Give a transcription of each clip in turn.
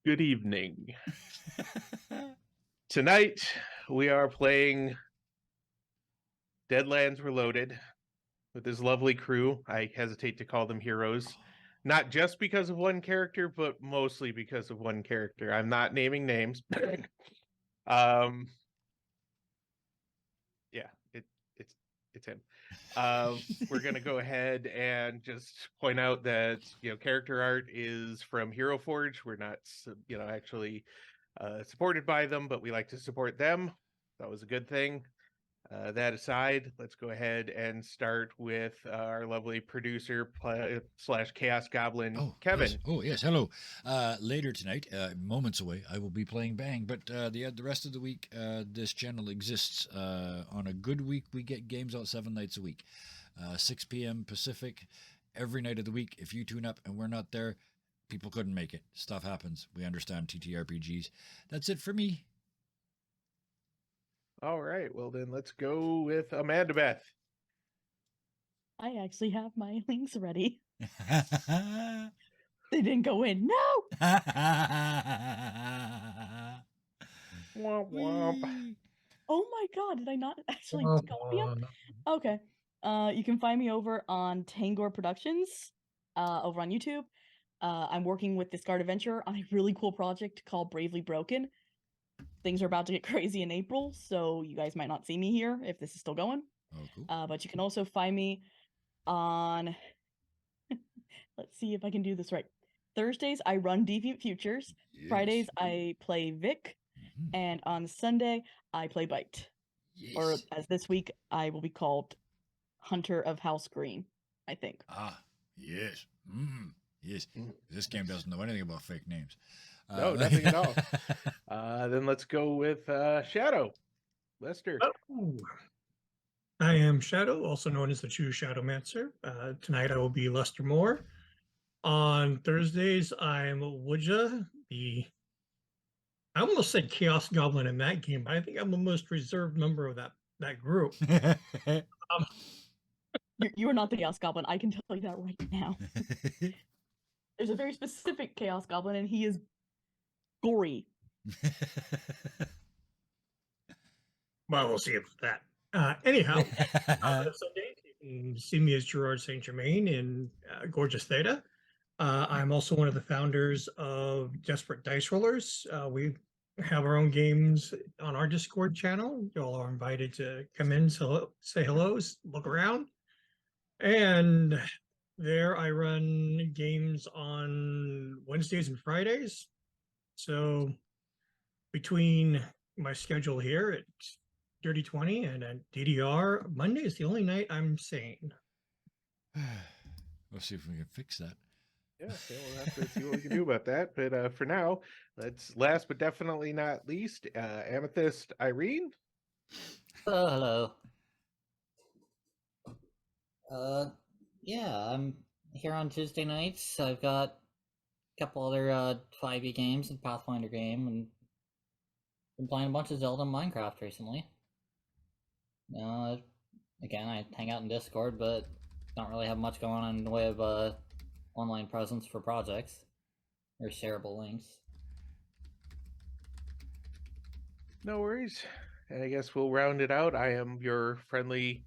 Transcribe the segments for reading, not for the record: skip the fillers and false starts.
Good evening. Tonight we are playing Deadlands Reloaded with this lovely crew. I hesitate to call them heroes, not just because of one character, but mostly because of one character. I'm not naming names. um, yeah, it's him. We're gonna go ahead and just point out that character art is from Hero Forge. We're not actually supported by them, but we like to support them. That was a good thing. That aside, let's go ahead and start with our lovely producer slash Chaos Goblin, Kevin. Yes. Oh, yes. Hello. Later tonight, moments away, I will be playing Bang. But the rest of the week, this channel exists. On a good week, we get games out 7 nights a week, 6 p.m. Pacific, every night of the week. If you tune up and we're not there, people couldn't make it. Stuff happens. We understand TTRPGs. That's it for me. All right. Well, then let's go with Amanda Beth. I actually have my links ready. They didn't go in. No! Womp womp. Oh my god, did I not actually copy them? Okay. You can find me over on Tangor Productions, over on YouTube. I'm working with Discard Adventure on a really cool project called Bravely Broken. Things are about to get crazy in April, so you guys might not see me here if this is still going. Oh, cool. But you can also find me on... Let's see if I can do this right. Thursdays, I run Deviant Futures. Yes. Fridays, I play Vic. Mhm. And on Sunday, I play Bite. Yes. Or as this week, I will be called Hunter of House Green, I think. Ah, yes. Yes. This game doesn't know anything about fake names. No, nothing at all. Then let's go with Shadow. Lester. Oh. I am Shadow, also known as the True Shadowmancer. Tonight I will be Lester Moore. On Thursdays, I'm Wooja, I almost said Chaos Goblin in that game, but I think I'm the most reserved member of that group. You are not the Chaos Goblin. I can tell you that right now. There's a very specific Chaos Goblin, and he is gory. Well, we'll see about that. Anyhow, Sundays you can see me as Gerard St. Germain in Gorgeous Theta. I'm also one of the founders of Desperate Dice Rollers. We have our own games on our Discord channel. You all are invited to come in, say hello, look around. And there I run games on Wednesdays and Fridays. So between my schedule here at Dirty 20 and at DDR, Monday is the only night I'm sane. We'll see if we can fix that. Yeah, we'll have to see what we can do about that. But for now, let's last but definitely not least, Amethyst Irene. Hello. Yeah, I'm here on Tuesday nights. I've got a couple other 5e games and Pathfinder game, and been playing a bunch of Zelda and Minecraft recently. Again, I hang out in Discord, but don't really have much going on in the way of online presence for projects or shareable links. No worries. And I guess we'll round it out. I am your friendly,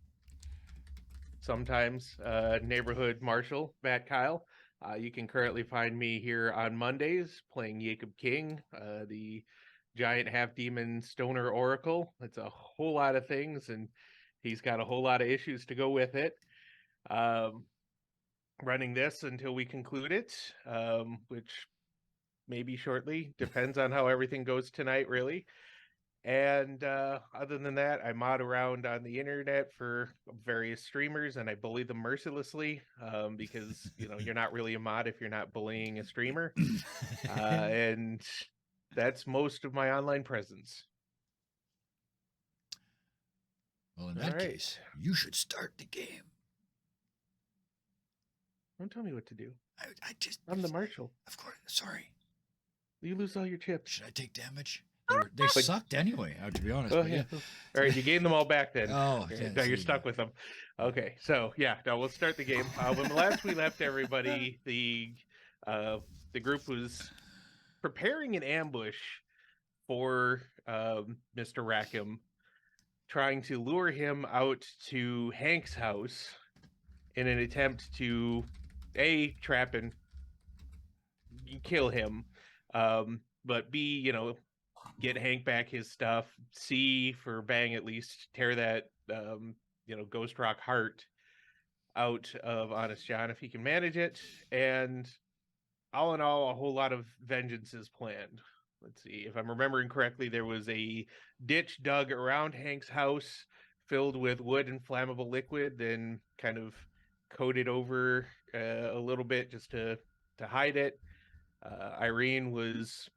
sometimes neighborhood marshal, Matt Kyle. You can currently find me here on Mondays playing Jacob King, the giant half-demon stoner oracle. It's a whole lot of things, and he's got a whole lot of issues to go with it. Running this until we conclude it, which maybe shortly, depends on how everything goes tonight, really. And other than that, I mod around on the internet for various streamers, and I bully them mercilessly because you're not really a mod if you're not bullying a streamer. And that's most of my online presence. Well, in that case, you should start the game. Don't tell me what to do. I'm the marshal. Of course. Sorry. You lose all your chips. Should I take damage? They sucked anyway, to be honest. Oh, yeah. All right, you gained them all back then. Oh, now you're stuck with them. Okay, so yeah, now we'll start the game. When last we left everybody, the group was preparing an ambush for Mr. Rackham, trying to lure him out to Hank's house in an attempt to trap and kill him, but B, get Hank back his stuff. C, for Bang at least, tear that Ghost Rock heart out of Honest John if he can manage it. And all in all, a whole lot of vengeance is planned. Let's see, if I'm remembering correctly, there was a ditch dug around Hank's house filled with wood and flammable liquid, then kind of coated over a little bit just to hide it. Irene was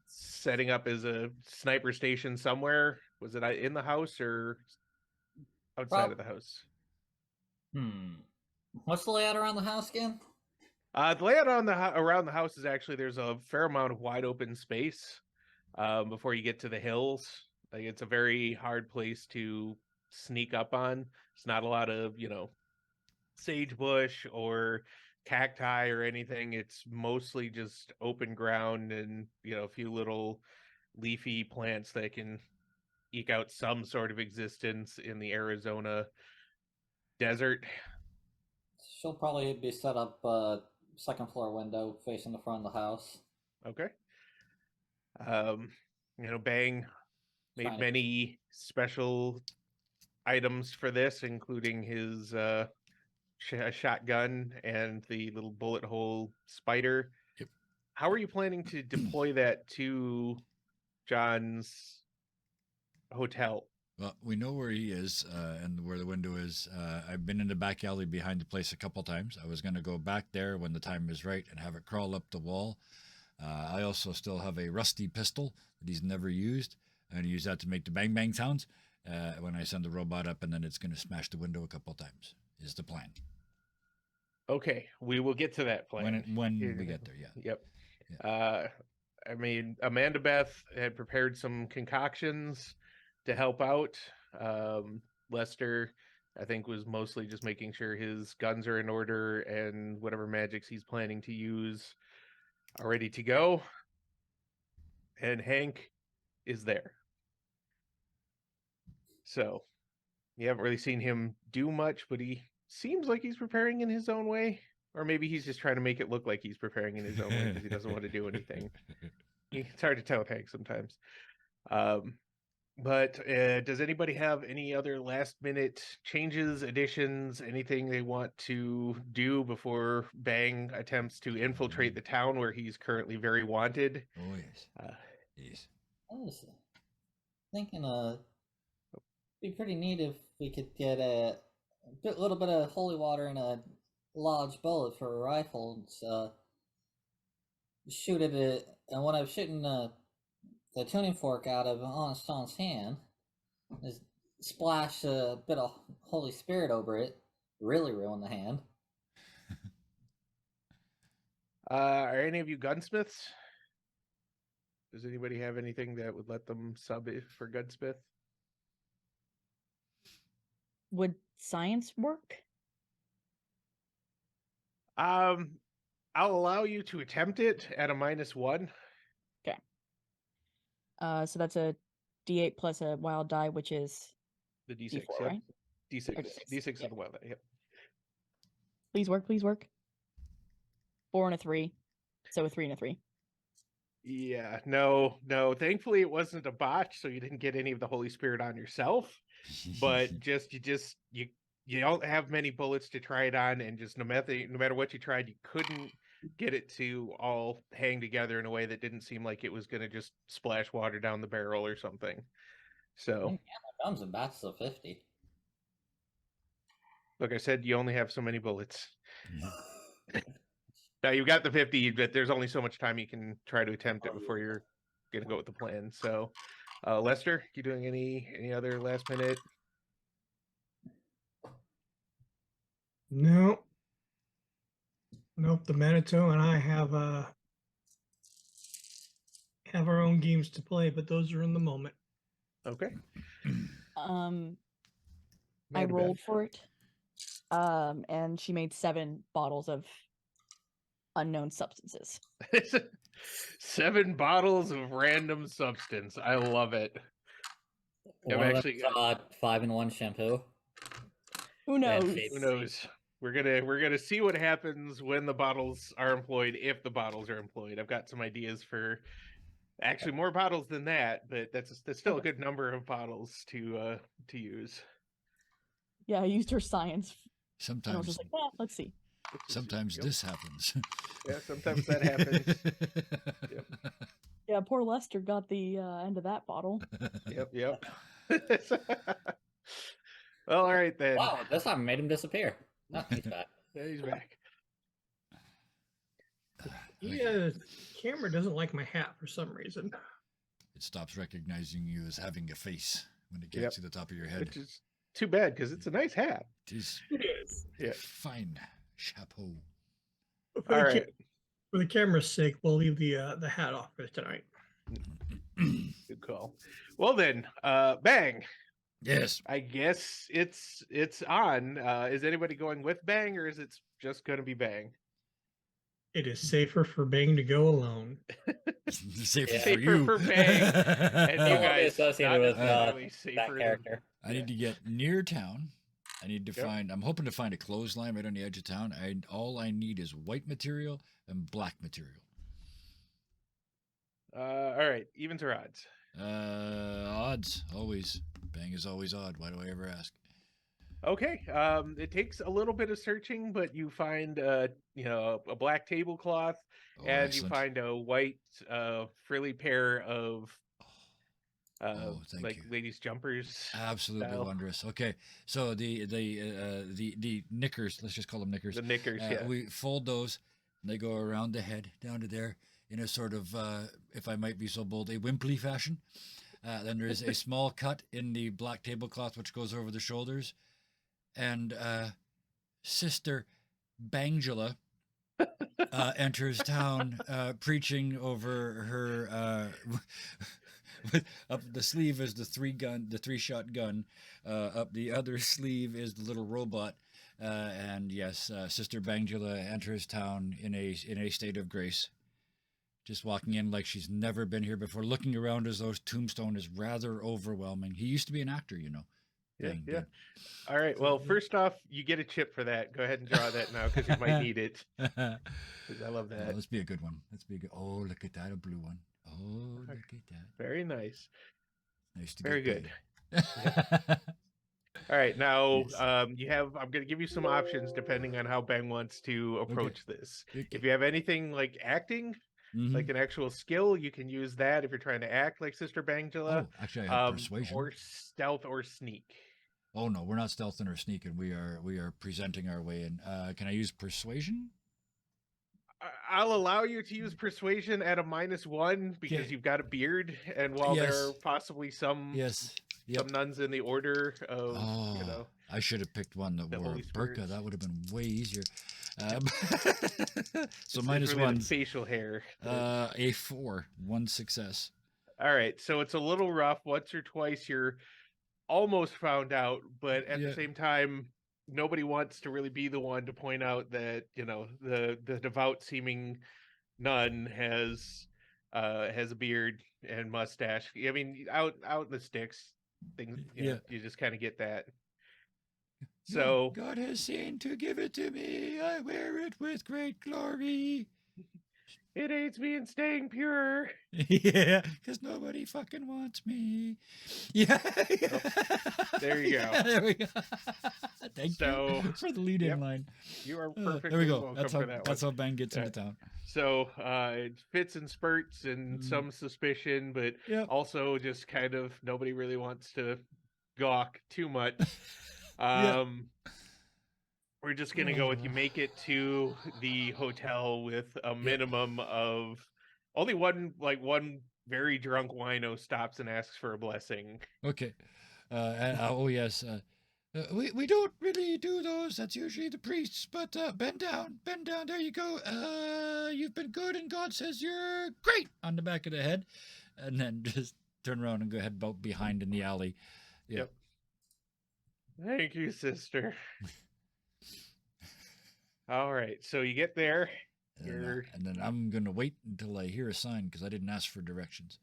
setting up as a sniper station somewhere. Was it in the house or outside of the house? What's the layout around the house again? The layout around the house is actually there's a fair amount of wide open space before you get to the hills. Like, it's a very hard place to sneak up on. It's not a lot of sagebush or cacti or anything. It's mostly just open ground and a few little leafy plants that can eke out some sort of existence in the Arizona desert. She'll probably be set up second floor window facing the front of the house. Okay. Bang made many special items for this, including his shotgun and the little bullet hole spider. Yep. How are you planning to deploy that to John's hotel? Well, we know where he is and where the window is. I've been in the back alley behind the place a couple times. I was going to go back there when the time is right and have it crawl up the wall. I also still have a rusty pistol that he's never used. I'm going to use that to make the bang bang sounds when I send the robot up, and then it's going to smash the window a couple times, is the plan. Okay, we will get to that plan. When we get there, yeah. Yep. Yeah. Amanda Beth had prepared some concoctions to help out. Lester, I think, was mostly just making sure his guns are in order and whatever magics he's planning to use are ready to go. And Hank is there. So you haven't really seen him do much, but he seems like he's preparing in his own way. Or maybe he's just trying to make it look like he's preparing in his own way because he doesn't want to do anything. It's hard to tell with Hank sometimes. But does anybody have any other last minute changes, additions, anything they want to do before Bang attempts to infiltrate the town where he's currently very wanted? Oh, yes. Yes. I was thinking it'd be pretty neat if we could get a little bit of holy water and a large bullet for a rifle. Shoot it, and when I was shooting the tuning fork out of Honest John's hand, just splash a bit of Holy Spirit over it, really ruin the hand. Are any of you gunsmiths? Does anybody have anything that would let them sub it for gunsmith? Would science work? I'll allow you to attempt it at a -1. Okay. So that's a D8 plus a wild die, which is The D6, D4, yep. right? D6. Or D6, D6 yep. is the wild die, yep. Please work, please work. 4 and a 3. So a 3 and a 3. Yeah, no. Thankfully, it wasn't a botch, so you didn't get any of the Holy Spirit on yourself. But you don't have many bullets to try it on, and just no matter what you tried, you couldn't get it to all hang together in a way that didn't seem like it was going to just splash water down the barrel or something. So, Ammo comes in batches of 50. like I said, you only have so many bullets. Now you've got the 50, but there's only so much time you can try to attempt it before you're gonna go with the plan. So, Lester, you doing any other last minute? No. Nope. The Manitou and I have our own games to play, but those are in the moment. Okay. I Amanda rolled Beth. for it. And she made 7 bottles of unknown substances. 7 bottles of random substance. I love it. I've One of actually them's got 5-in-1 shampoo. Who And knows? face- who knows. We're gonna see what happens when the bottles are employed, if the bottles are employed. I've got some ideas for actually more bottles than that, but that's still a good number of bottles to use. Yeah, I used her science, and I was Sometimes, just like, well, let's see. sometimes Yep. this happens. Yeah, sometimes that happens. Yep. Yeah, poor Lester got the end of that bottle. Yep. Well, all right then. Wow, this time made him disappear. Oh, he's back. Yeah, he's back. Yeah, camera doesn't like my hat for some reason. It stops recognizing you as having a face when it Yep. gets to the top of your head. Which is too bad because it's a nice hat. It is It is. Yeah. fine chapeau. For All the, right. for the camera's sake, we'll leave the hat off for tonight. Good call. Well then, Bang. Yes. I guess it's on. Is anybody going with Bang, or is it just going to be Bang? It is safer for Bang to go alone. Safer Yeah. for Safer you. for Bang. And you Don't wanna be guys associated not with necessarily that safer than- character. I need to get near town. I need to Yep. find. I'm hoping to find a clothesline right on the edge of town. All I need is white material and black material. All right, evens or odds? Odds always. Bang is always odd. Why do I ever ask? Okay. It takes a little bit of searching, but you find a black tablecloth, Oh, and excellent. you find a white frilly pair of Oh, thank like you. ladies jumpers. Absolutely style. wondrous. Okay, so the knickers. Let's just call them knickers. The knickers, yeah. We fold those. And they go around the head down to there in a sort of, if I might be so bold, a wimply fashion. Then there is a small cut in the black tablecloth which goes over the shoulders, and Sister Bangula enters town preaching over her. Up the sleeve is the 3-shot gun. Up the other sleeve is the little robot. And yes, Sister Bangula enters town in a state of grace, just walking in like she's never been here before, looking around as though Tombstone is rather overwhelming. He used to be an actor, you know. Yeah, Bang yeah. did. All right. Well, first off, you get a chip for that. Go ahead and draw that now because you might need it. 'Cause I love Oh, that. let's be a good one. Let's be a good. Oh, look at that, a blue one. Oh, look at that. Very nice. Nice to Very get good. paid. All right. Now, Yes. I'm going to give you some options depending on how Bang wants to approach this. Okay. If you have anything like acting, Mhm. like an actual skill, you can use that if you're trying to act like Sister Bangula. Oh, actually, I have persuasion. Or stealth or sneak. Oh no, we're not stealthing or sneaking. We are presenting our way in. Can I use persuasion? I'll allow you to use persuasion at a -1 because Okay. you've got a beard, and while there are Yes. possibly some Yes. some nuns in the order of Oh, I should have picked one that the wore a Holy burqa. Spirits. That would have been way easier. So it's minus really the one. facial hair. A 4, 1 success. All right, so it's a little rough. Once or twice you're almost found out, but at Yeah. the same time, nobody wants to really be the one to point out that the devout seeming nun has a beard and mustache. I mean, out in the sticks, things. Yeah. You just kind of get that. No, So God has seen to give it to me. I wear it with great glory. it aids me in staying pure. Yeah, because nobody fucking wants me. Yeah. There you go. Yeah, there we go. Thank So, you for the lead-in yep. line. You are There perfectly we go. welcome That's for that one. how Bang gets into town. So it fits in spurts and Mm. some suspicion, but Yep. also just kind of nobody really wants to gawk too much. Yeah. We're just gonna go with you make it to the hotel with a minimum of only one very drunk wino stops and asks for a blessing. Okay. Oh yes. We don't really do those. That's usually the priests. But bend down. There you go. You've been good, and God says you're great on the back of the head, and then just turn around and go head about behind in the alley. Yeah. Yep. Thank you, sister. All right, so you get there. And then I'm going to wait until I hear a sign because I didn't ask for directions.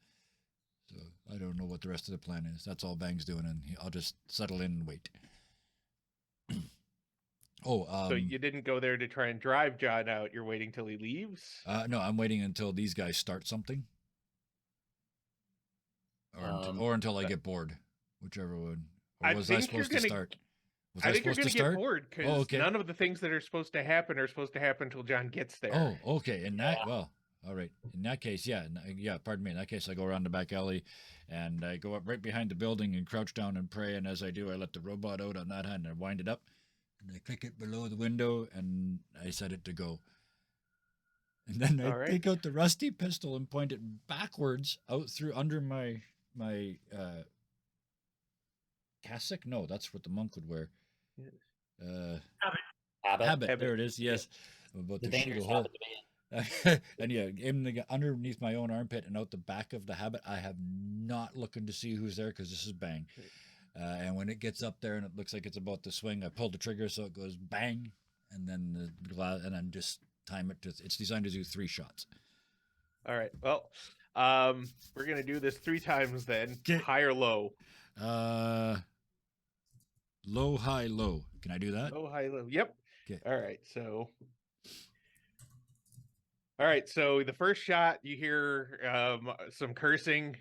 So I don't know what the rest of the plan is. That's all Bang's doing, and I'll just settle in and wait. So you didn't go there to try and drive John out. You're waiting till he leaves? No, I'm waiting until these guys start something. Or until I get bored, whichever one. Or was I supposed to start? I think you're going to get bored because none of the things that are supposed to happen until John gets there. Oh, okay. All right. In that case, yeah. Pardon me. In that case, I go around the back alley, and I go up right behind the building and crouch down and pray. And as I do, I let the robot out on that hand and wind it up, and I click it below the window, and I set it to go. And then I take out the rusty pistol and point it backwards out through under my cassock. No, that's what the monk would wear. Habit. There it is. Yes. I'm about to shoot a hole. And yeah, aim the gun underneath my own armpit and out the back of the habit. I have not looking to see who's there because this is Bang. And when it gets up there and it looks like it's about to swing, I pull the trigger so it goes bang, and then the glass, and then just time it to. It's designed to do 3 shots. All right. Well, we're gonna do this 3 times then. High or low? Low, high, low. Can I do that? Low, high, low. Yep. Okay. All right. So the first shot, you hear some cursing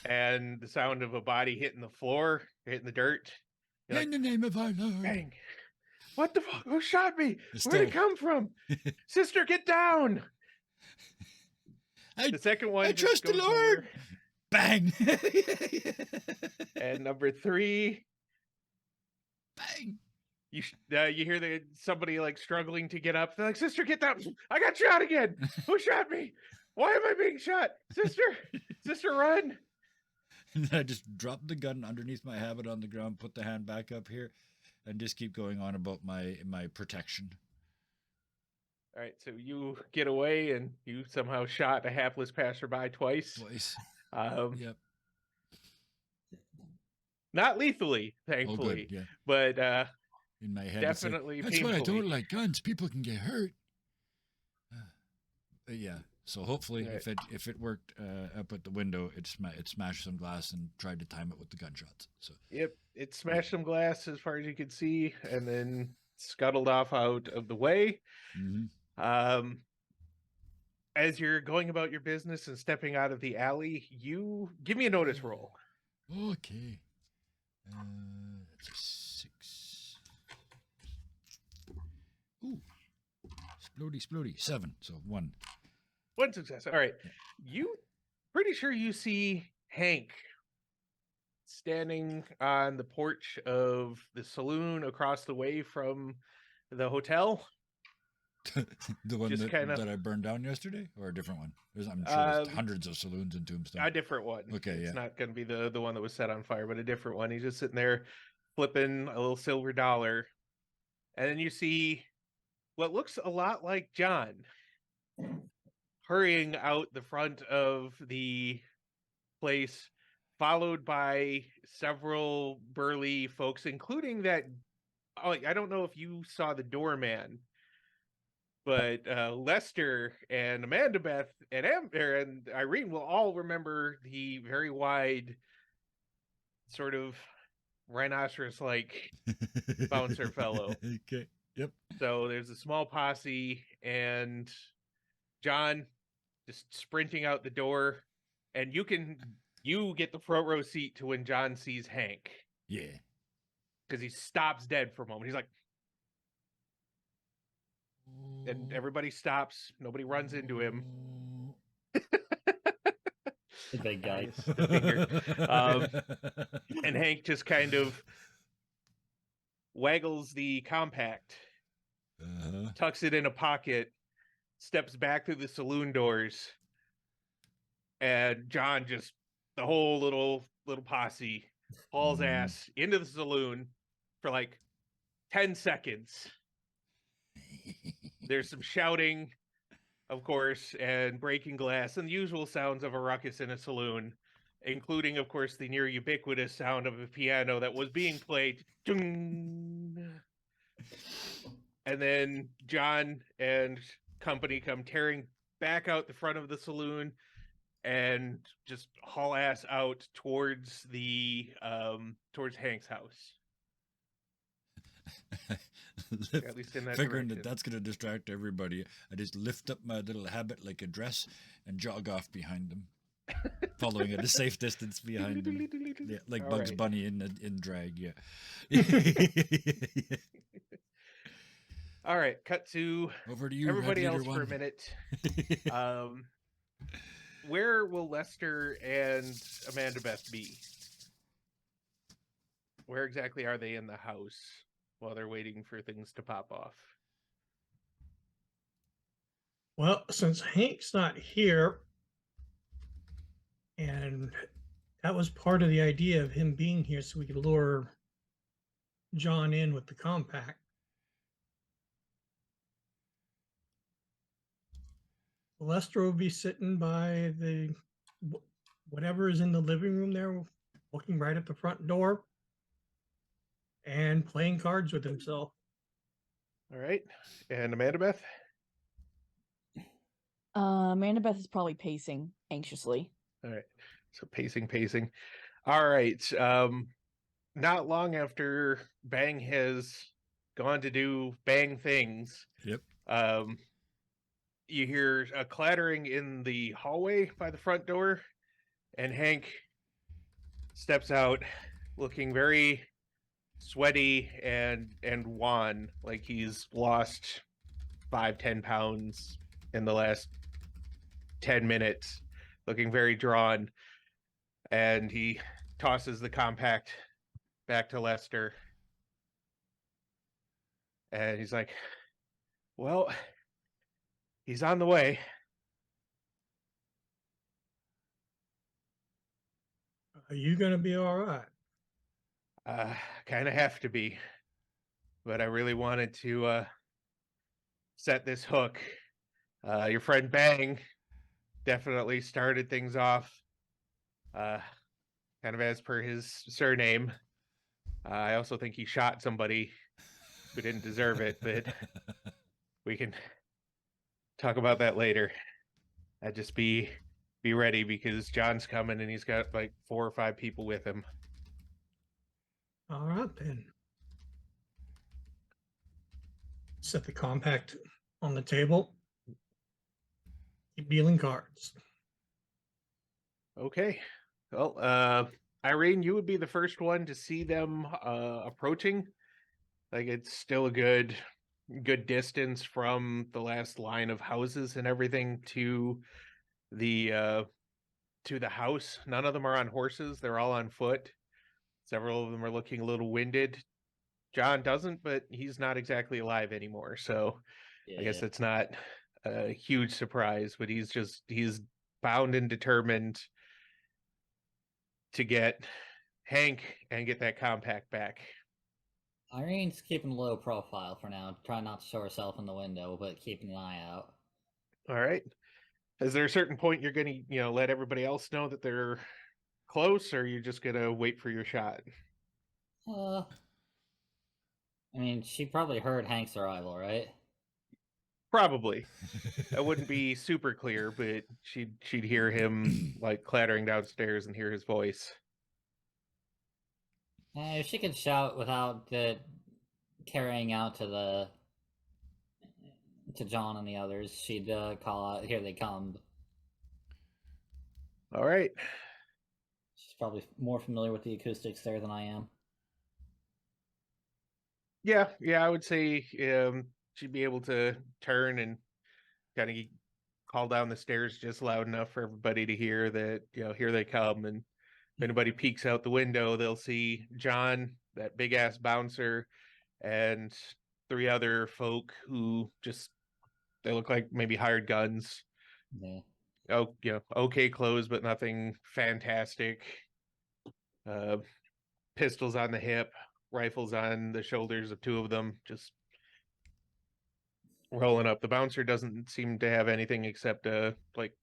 and the sound of a body hitting the floor, hitting the dirt. You're in the name of our Lord. Bang. What the fuck? Who shot me? Where'd it come from? Sister, get down. The second one. I trust the Lord. Bang. And number 3. Bang. You hear somebody like struggling to get up. They're like, "Sister, get down! I got shot again. Who shot me? Why am I being shot? Sister, run!" And I just drop the gun underneath my habit on the ground, put the hand back up here, and just keep going on about my protection. All right, so you get away, and you somehow shot a hapless passerby twice. Yep. Not lethally, thankfully. Good, yeah. But in my head, definitely that's painfully. why I don't like guns. People can get hurt. Yeah. So hopefully, if it worked up at the window, it smashed some glass and tried to time it with the gunshots. So yep, it smashed some glass as far as you could see, and then scuttled off out of the way. Mm-hmm. As you're going about your business and stepping out of the alley, you give me a notice roll. Okay. That's a 6. Ooh. Splody. 7. So 1. 1 success. All right. You pretty sure you see Hank standing on the porch of the saloon across the way from the hotel. The one that I burned down yesterday, or a different one? I'm sure there's hundreds of saloons in Tombstone. A different one. Okay, it's not going to be the one that was set on fire, but a different one. He's just sitting there flipping a little silver dollar. And then you see what looks a lot like John hurrying out the front of the place, followed by several burly folks, including that. Oh, I don't know if you saw the doorman, but Lester and Amanda Beth and Amber and Irene will all remember the very wide, sort of rhinoceros-like bouncer fellow. Okay. Yep. So there's a small posse, and John just sprinting out the door, and you get the front row seat to when John sees Hank. Yeah. Because he stops dead for a moment. He's like, and everybody stops. Nobody runs into him. The big guy. And Hank just kind of waggles the compact, tucks it in a pocket, steps back through the saloon doors, and John just, the whole little posse, hauls ass into the saloon for like 10 seconds. There's some shouting, of course, and breaking glass, and the usual sounds of a ruckus in a saloon, including, of course, the near ubiquitous sound of a piano that was being played. And then John and company come tearing back out the front of the saloon and just haul ass out towards towards Hank's house. At least in that Figuring direction. that that's going to distract everybody, I just lift up my little habit like a dress and jog off behind them, following at a safe distance behind them. Yeah, like All Bugs right. Bunny in drag. Yeah. All right, cut to Over to you, everybody Red else Leader for a One. minute. Where will Lester and Amanda Beth be? Where exactly are they in the house while they're waiting for things to pop off? Well, since Hank's not here, and that was part of the idea of him being here so we could lure John in with the compact. Lester will be sitting by the whatever is in the living room there, looking right at the front door and playing cards with himself. All right. And Amanda Beth? Amanda Beth is probably pacing anxiously. All right. So pacing. All right. Not long after Bang has gone to do Bang things, Yep. you hear a clattering in the hallway by the front door, and Hank steps out looking very sweaty and wan, like he's lost 5-10 pounds in the last 10 minutes, looking very drawn. And he tosses the compact back to Lester. And he's like, well, he's on the way. Are you going to be all right? Kind of have to be. But I really wanted to set this hook. Your friend Bang definitely started things off kind of as per his surname. I also think he shot somebody who didn't deserve it, but we can talk about that later. I'd just be ready because John's coming and he's got like 4 or 5 people with him. All right, then. Set the compact on the table. Keep dealing cards. Okay. Well, Irene, you would be the first one to see them approaching. Like it's still a good distance from the last line of houses and everything to the house. None of them are on horses. They're all on foot. Several of them are looking a little winded. John doesn't, but he's not exactly alive anymore. So I guess it's not a huge surprise, but he's bound and determined to get Hank and get that compact back. Irene's keeping a low profile for now, trying not to show herself in the window, but keeping an eye out. All right. Is there a certain point you're gonna, let everybody else know that they're close, or are you just gonna wait for your shot? I mean, she probably heard Hank's arrival, right? Probably. That wouldn't be super clear, but she'd hear him like clattering downstairs and hear his voice. If she could shout without the carrying out to John and the others, she'd call out, "Here they come." All right. She's probably more familiar with the acoustics there than I am. Yeah, I would say she'd be able to turn and kind of call down the stairs just loud enough for everybody to hear that, here they come. And if anybody peeks out the window, they'll see John, that big ass bouncer, and 3 other folk who they look like maybe hired guns. Yeah. Oh, okay clothes, but nothing fantastic. Pistols on the hip, rifles on the shoulders of 2 of them, just rolling up. The bouncer doesn't seem to have anything except like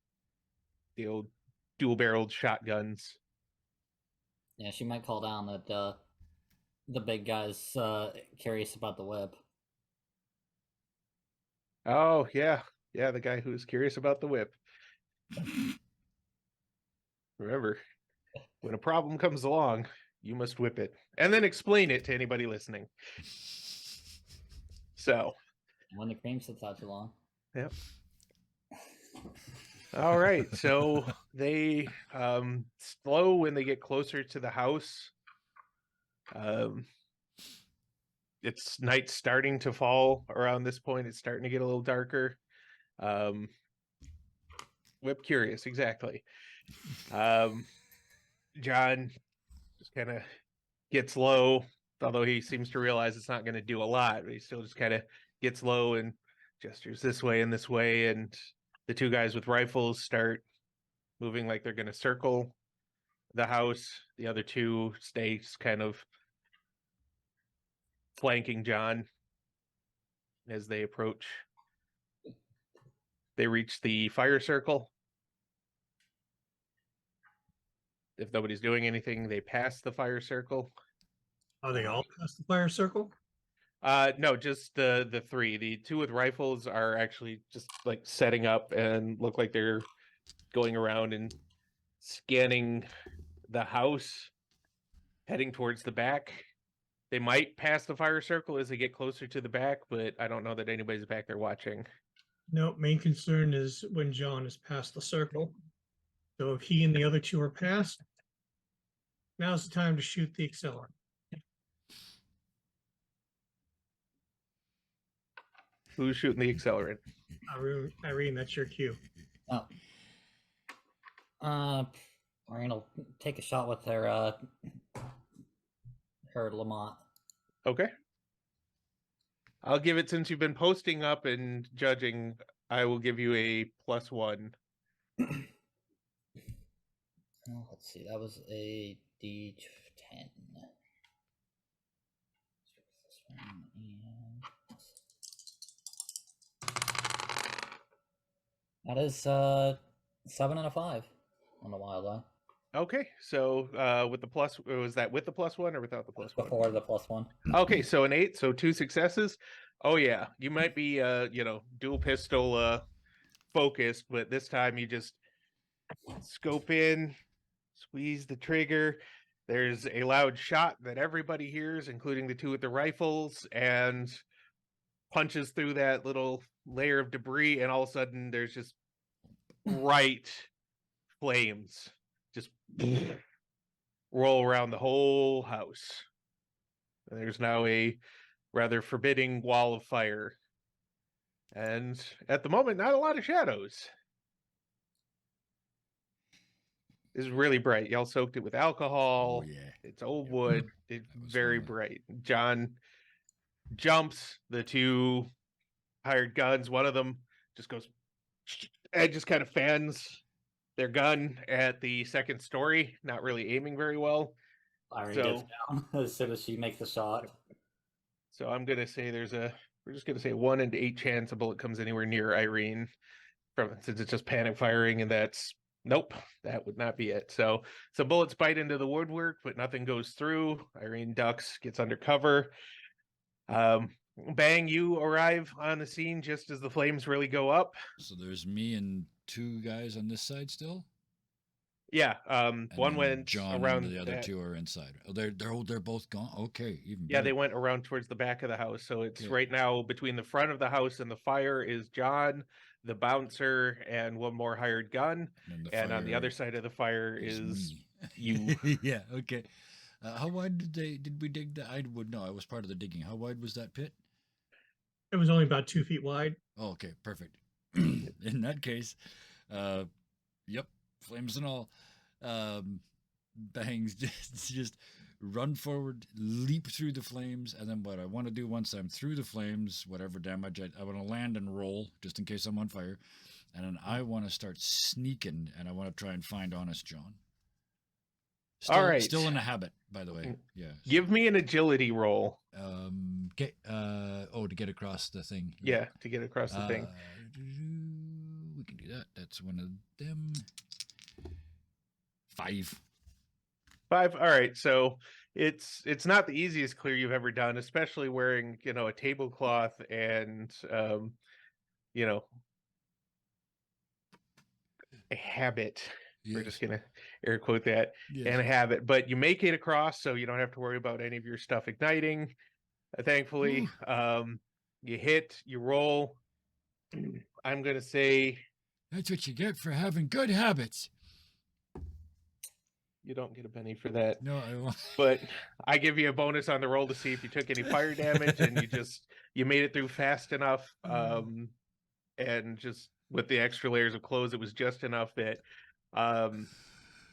the old dual-barreled shotguns. Yeah, she might call down that the big guy's curious about the whip. Oh yeah, Yeah, the guy who's curious about the whip. Remember, when a problem comes along, you must whip it and then explain it to anybody listening. So, When the cream sits out too long. yep. All right. So they slow when they get closer to the house. It's night starting to fall around this point. It's starting to get a little darker. Whip curious, exactly. John just kind of gets low, although he seems to realize it's not going to do a lot. But he still just kind of gets low and gestures this way and this way. And the two guys with rifles start moving like they're going to circle the house. The other two stay kind of flanking John as they approach. They reach the fire circle. If nobody's doing anything, they pass the fire circle. Are they all past the fire circle? No, just the three. The two with rifles are actually just like setting up and look like they're going around and scanning the house, heading towards the back. They might pass the fire circle as they get closer to the back, but I don't know that anybody's back there watching. No, main concern is when John is past the circle. So if he and the other two are past, now's the time to shoot the accelerant. Who's shooting the accelerant? Irene, that's your cue. Oh. Irene will take a shot with her Lamont. Okay. I'll give it, since you've been posting up and judging, I will give you a +1. Oh, let's see, that was a D10. This one and that is 7 and a 5 on the wild eye. Okay, so with the plus, was that with the +1 or without the +1? Before the +1. Okay, so an 8, so 2 successes. Oh yeah, you might be dual pistol focused, but this time you just scope in, squeeze the trigger. There's a loud shot that everybody hears, including the two with the rifles, and punches through that little layer of debris, and all of a sudden there's just bright flames just roll around the whole house. And there's now a rather forbidding wall of fire. And at the moment, not a lot of shadows. It's really bright. Y'all soaked it with alcohol. Oh, yeah. It's old Yep. wood. It's That was very fun. bright. John jumps. The two hired guns. One of them just goes and just kind of fans their gun at the second story, not really aiming very well. Irene So- gets down as soon as she makes the shot. So I'm gonna say we're just gonna say 1 in 8 chance a bullet comes anywhere near Irene, since it's just panic firing, and that's nope, that would not be it. So some bullets bite into the woodwork, but nothing goes through. Irene ducks, gets under cover. Bang, you arrive on the scene just as the flames really go up. So there's me and two guys on this side still. Yeah, And one then went John around and the other that- two are inside. Oh, they're both gone. Okay, even Yeah, they better. went around towards the back of the house. So it's Okay. right now between the front of the house and the fire is John, the bouncer, and one more hired gun. And, the And on the other fire side of the fire is me. you. Yeah. Okay. How wide did we dig that? I would know. I was part of the digging. How wide was that pit? It was only about 2 feet wide. Oh, okay, perfect. In that case, yep, flames and all. Bangs just run forward, leap through the flames, and then what I want to do once I'm through the flames, whatever damage I want to land and roll just in case I'm on fire, and then I want to start sneaking, and I want to try and find Honest John. All right. Still in a habit, by the way. Yeah. Give me an agility roll. Okay. To get across the thing. Yeah, to get across the thing. We can do that. That's one of them. 5. 5. All right. So it's not the easiest clear you've ever done, especially wearing, a tablecloth and a habit. We're Yes. just gonna air quote that, Yes. and a habit. But you make it across, so you don't have to worry about any of your stuff igniting. Thankfully, you hit, you roll. I'm gonna say That's what you get for having good habits. you don't get a penny for that. No, I won't. But I give you a bonus on the roll to see if you took any fire damage, and you made it through fast enough. And just with the extra layers of clothes, it was just enough that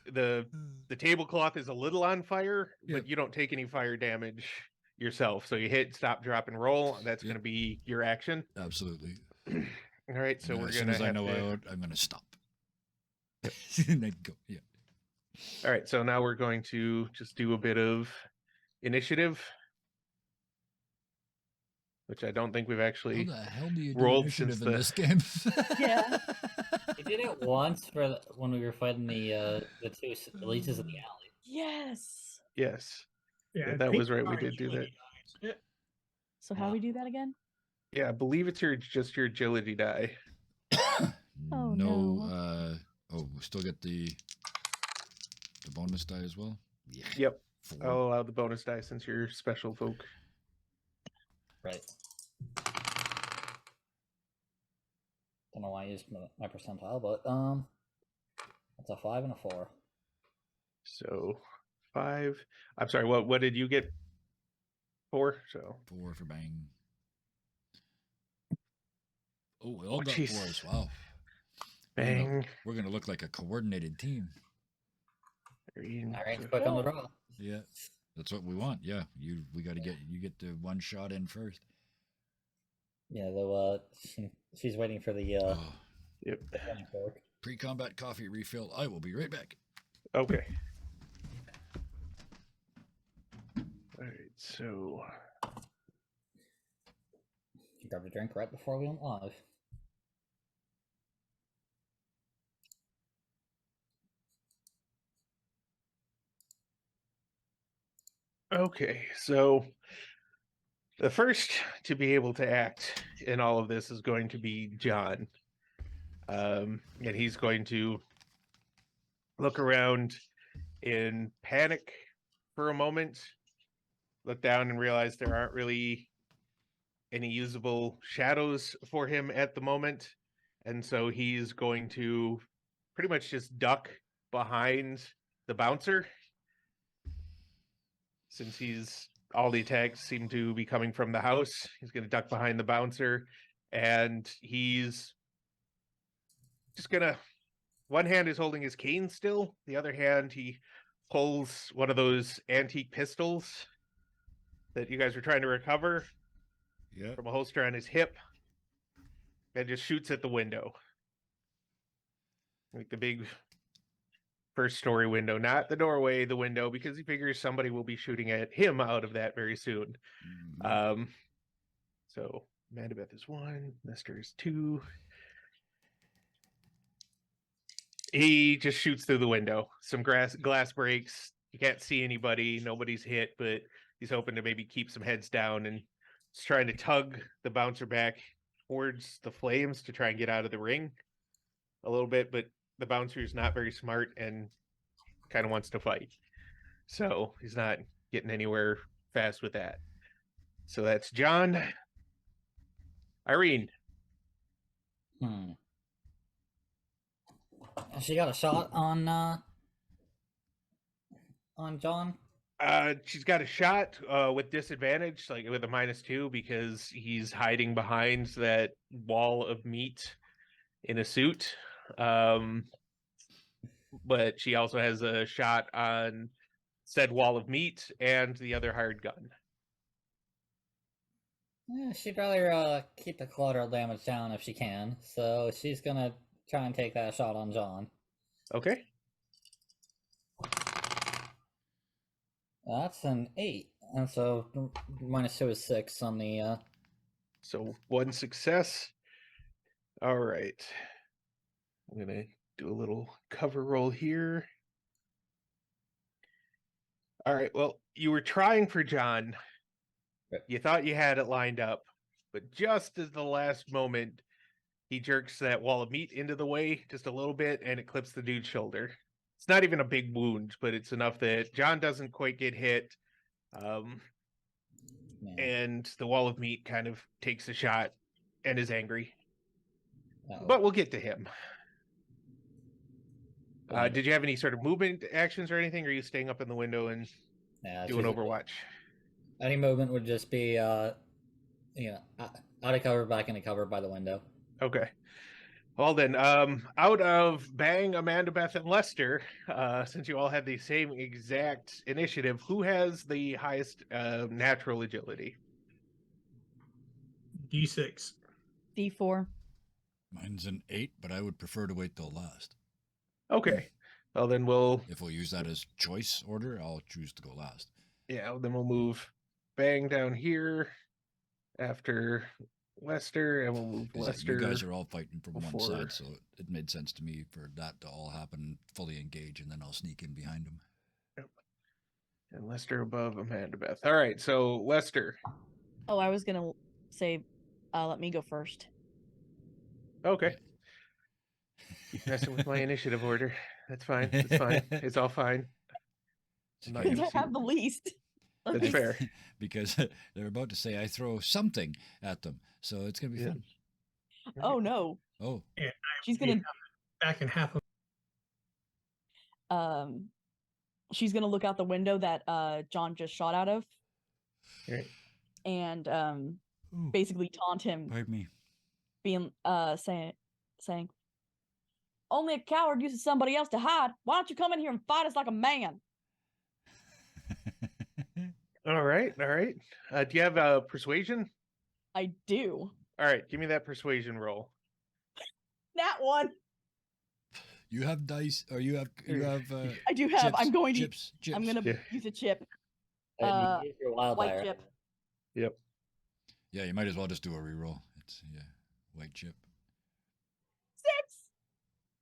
the tablecloth is a little on fire, Yep. but you don't take any fire damage yourself. So you hit, stop, drop, and roll. And that's Yep. going to be your action. Absolutely. All right, so And we're as going soon as to I have know to... I'm going to stop. And then go. Yeah. All right, so now we're going to just do a bit of initiative, which I don't think we've How actually the hell do you do rolled initiative since in the... this game? Yeah. We did it once when we were fighting the two elites in the alley. Yes. Yes. Yeah, that was right. We our did do that. agility dice, isn't it? So how we do that again? Yeah, I believe it's just your agility die. Oh, no. We still get the bonus die as well. Yeah. Yep. 4. I'll allow the bonus die since you're special folk. Right. Don't know why I used my percentile, but that's a 5 and a 4. So 5. I'm sorry. What did you get? 4. So 4 for bang. Oh, we all got jeez. 4s. Wow. Bang. We're gonna look like a coordinated team. Green. All right, quick on the draw. Yeah, that's what we want. Yeah, we got to get the one shot in first. Yeah, though she's waiting for the Oh, Yep. fork. pre-combat coffee refill. I will be right back. Okay. All right. So Grab a drink right before we went live. okay. So the first to be able to act in all of this is going to be John. And he's going to look around in panic for a moment, look down and realize there aren't really any usable shadows for him at the moment. And so he's going to pretty much just duck behind the bouncer. Since all the attacks seem to be coming from the house, he's going to duck behind the bouncer, and he's just going to... One hand is holding his cane still. The other hand, he pulls one of those antique pistols that you guys were trying to recover from a holster on his hip, and just shoots at the window. Like the big first story window, not the doorway, the window, because he figures somebody will be shooting at him out of that very soon. So Mandabeth is 1, Nestor is 2. He just shoots through the window. Some glass breaks. You can't see anybody. Nobody's hit, but he's hoping to maybe keep some heads down, and he's trying to tug the bouncer back towards the flames to try and get out of the ring a little bit, but the bouncer is not very smart and kind of wants to fight. So he's not getting anywhere fast with that. So that's John. Irene. She got a shot on John. She's got a shot with disadvantage, like with a -2, because he's hiding behind that wall of meat in a suit. But she also has a shot on said wall of meat and the other hired gun. Yeah, she'd rather keep the collateral damage down if she can, so she's gonna try and take that shot on John. Okay. That's an 8, and so -2 is 6 on the. So 1 success. All right. I'm gonna do a little cover roll here. All right. Well, you were trying for John. Right. You thought you had it lined up, but just as the last moment, he jerks that wall of meat into the way just a little bit, and it clips the dude's shoulder. It's not even a big wound, but it's enough that John doesn't quite get hit. Yeah. And the wall of meat kind of takes a shot and is angry. Uh-oh. But we'll get to him. Blind. Did you have any sort of movement actions or anything? Or are you staying up in the window and Yeah, doing she's- Overwatch? Any movement would just be, out of cover, back into cover by the window. Okay. Well then, out of Bang, Amanda, Beth, and Lester, since you all had the same exact initiative, who has the highest natural agility? D6. D4. Mine's an 8, but I would prefer to wait till last. Okay. Well then we'll If we'll use that as choice order, I'll choose to go last. we'll move Bang down here after Lester, and we'll move 'Cause Lester. you guys are all fighting from one before- side, so it made sense to me for that to all happen, fully engage, and then I'll sneak in behind them. And Lester above Amanda Beth. All right, so Lester. Oh, I was gonna say, let me go first. Okay. Keep messing with my initiative order. That's fine. That's fine. It's all fine. I'm not Because gonna I see- have the least. Let That's me- fair. Because they're about to say I throw something at them, so it's gonna be Yeah. fun. Oh no, Oh, she's Be gonna back in half of she's gonna look out the window that John just shot out of, Right. and ooh, basically taunt him, pardon me. being saying, "Only a coward uses somebody else to hide. Why don't you come in here and fight us like a man?" All right. All right. Do you have persuasion? I do. All right. Give me that persuasion roll. That one. You have dice, or you have I do have. I'm going to. chips. I'm gonna Yeah. use a chip. And you use your wild White die, right? chip. Yep. Yeah, you might as well just do a reroll. It's white chip 6.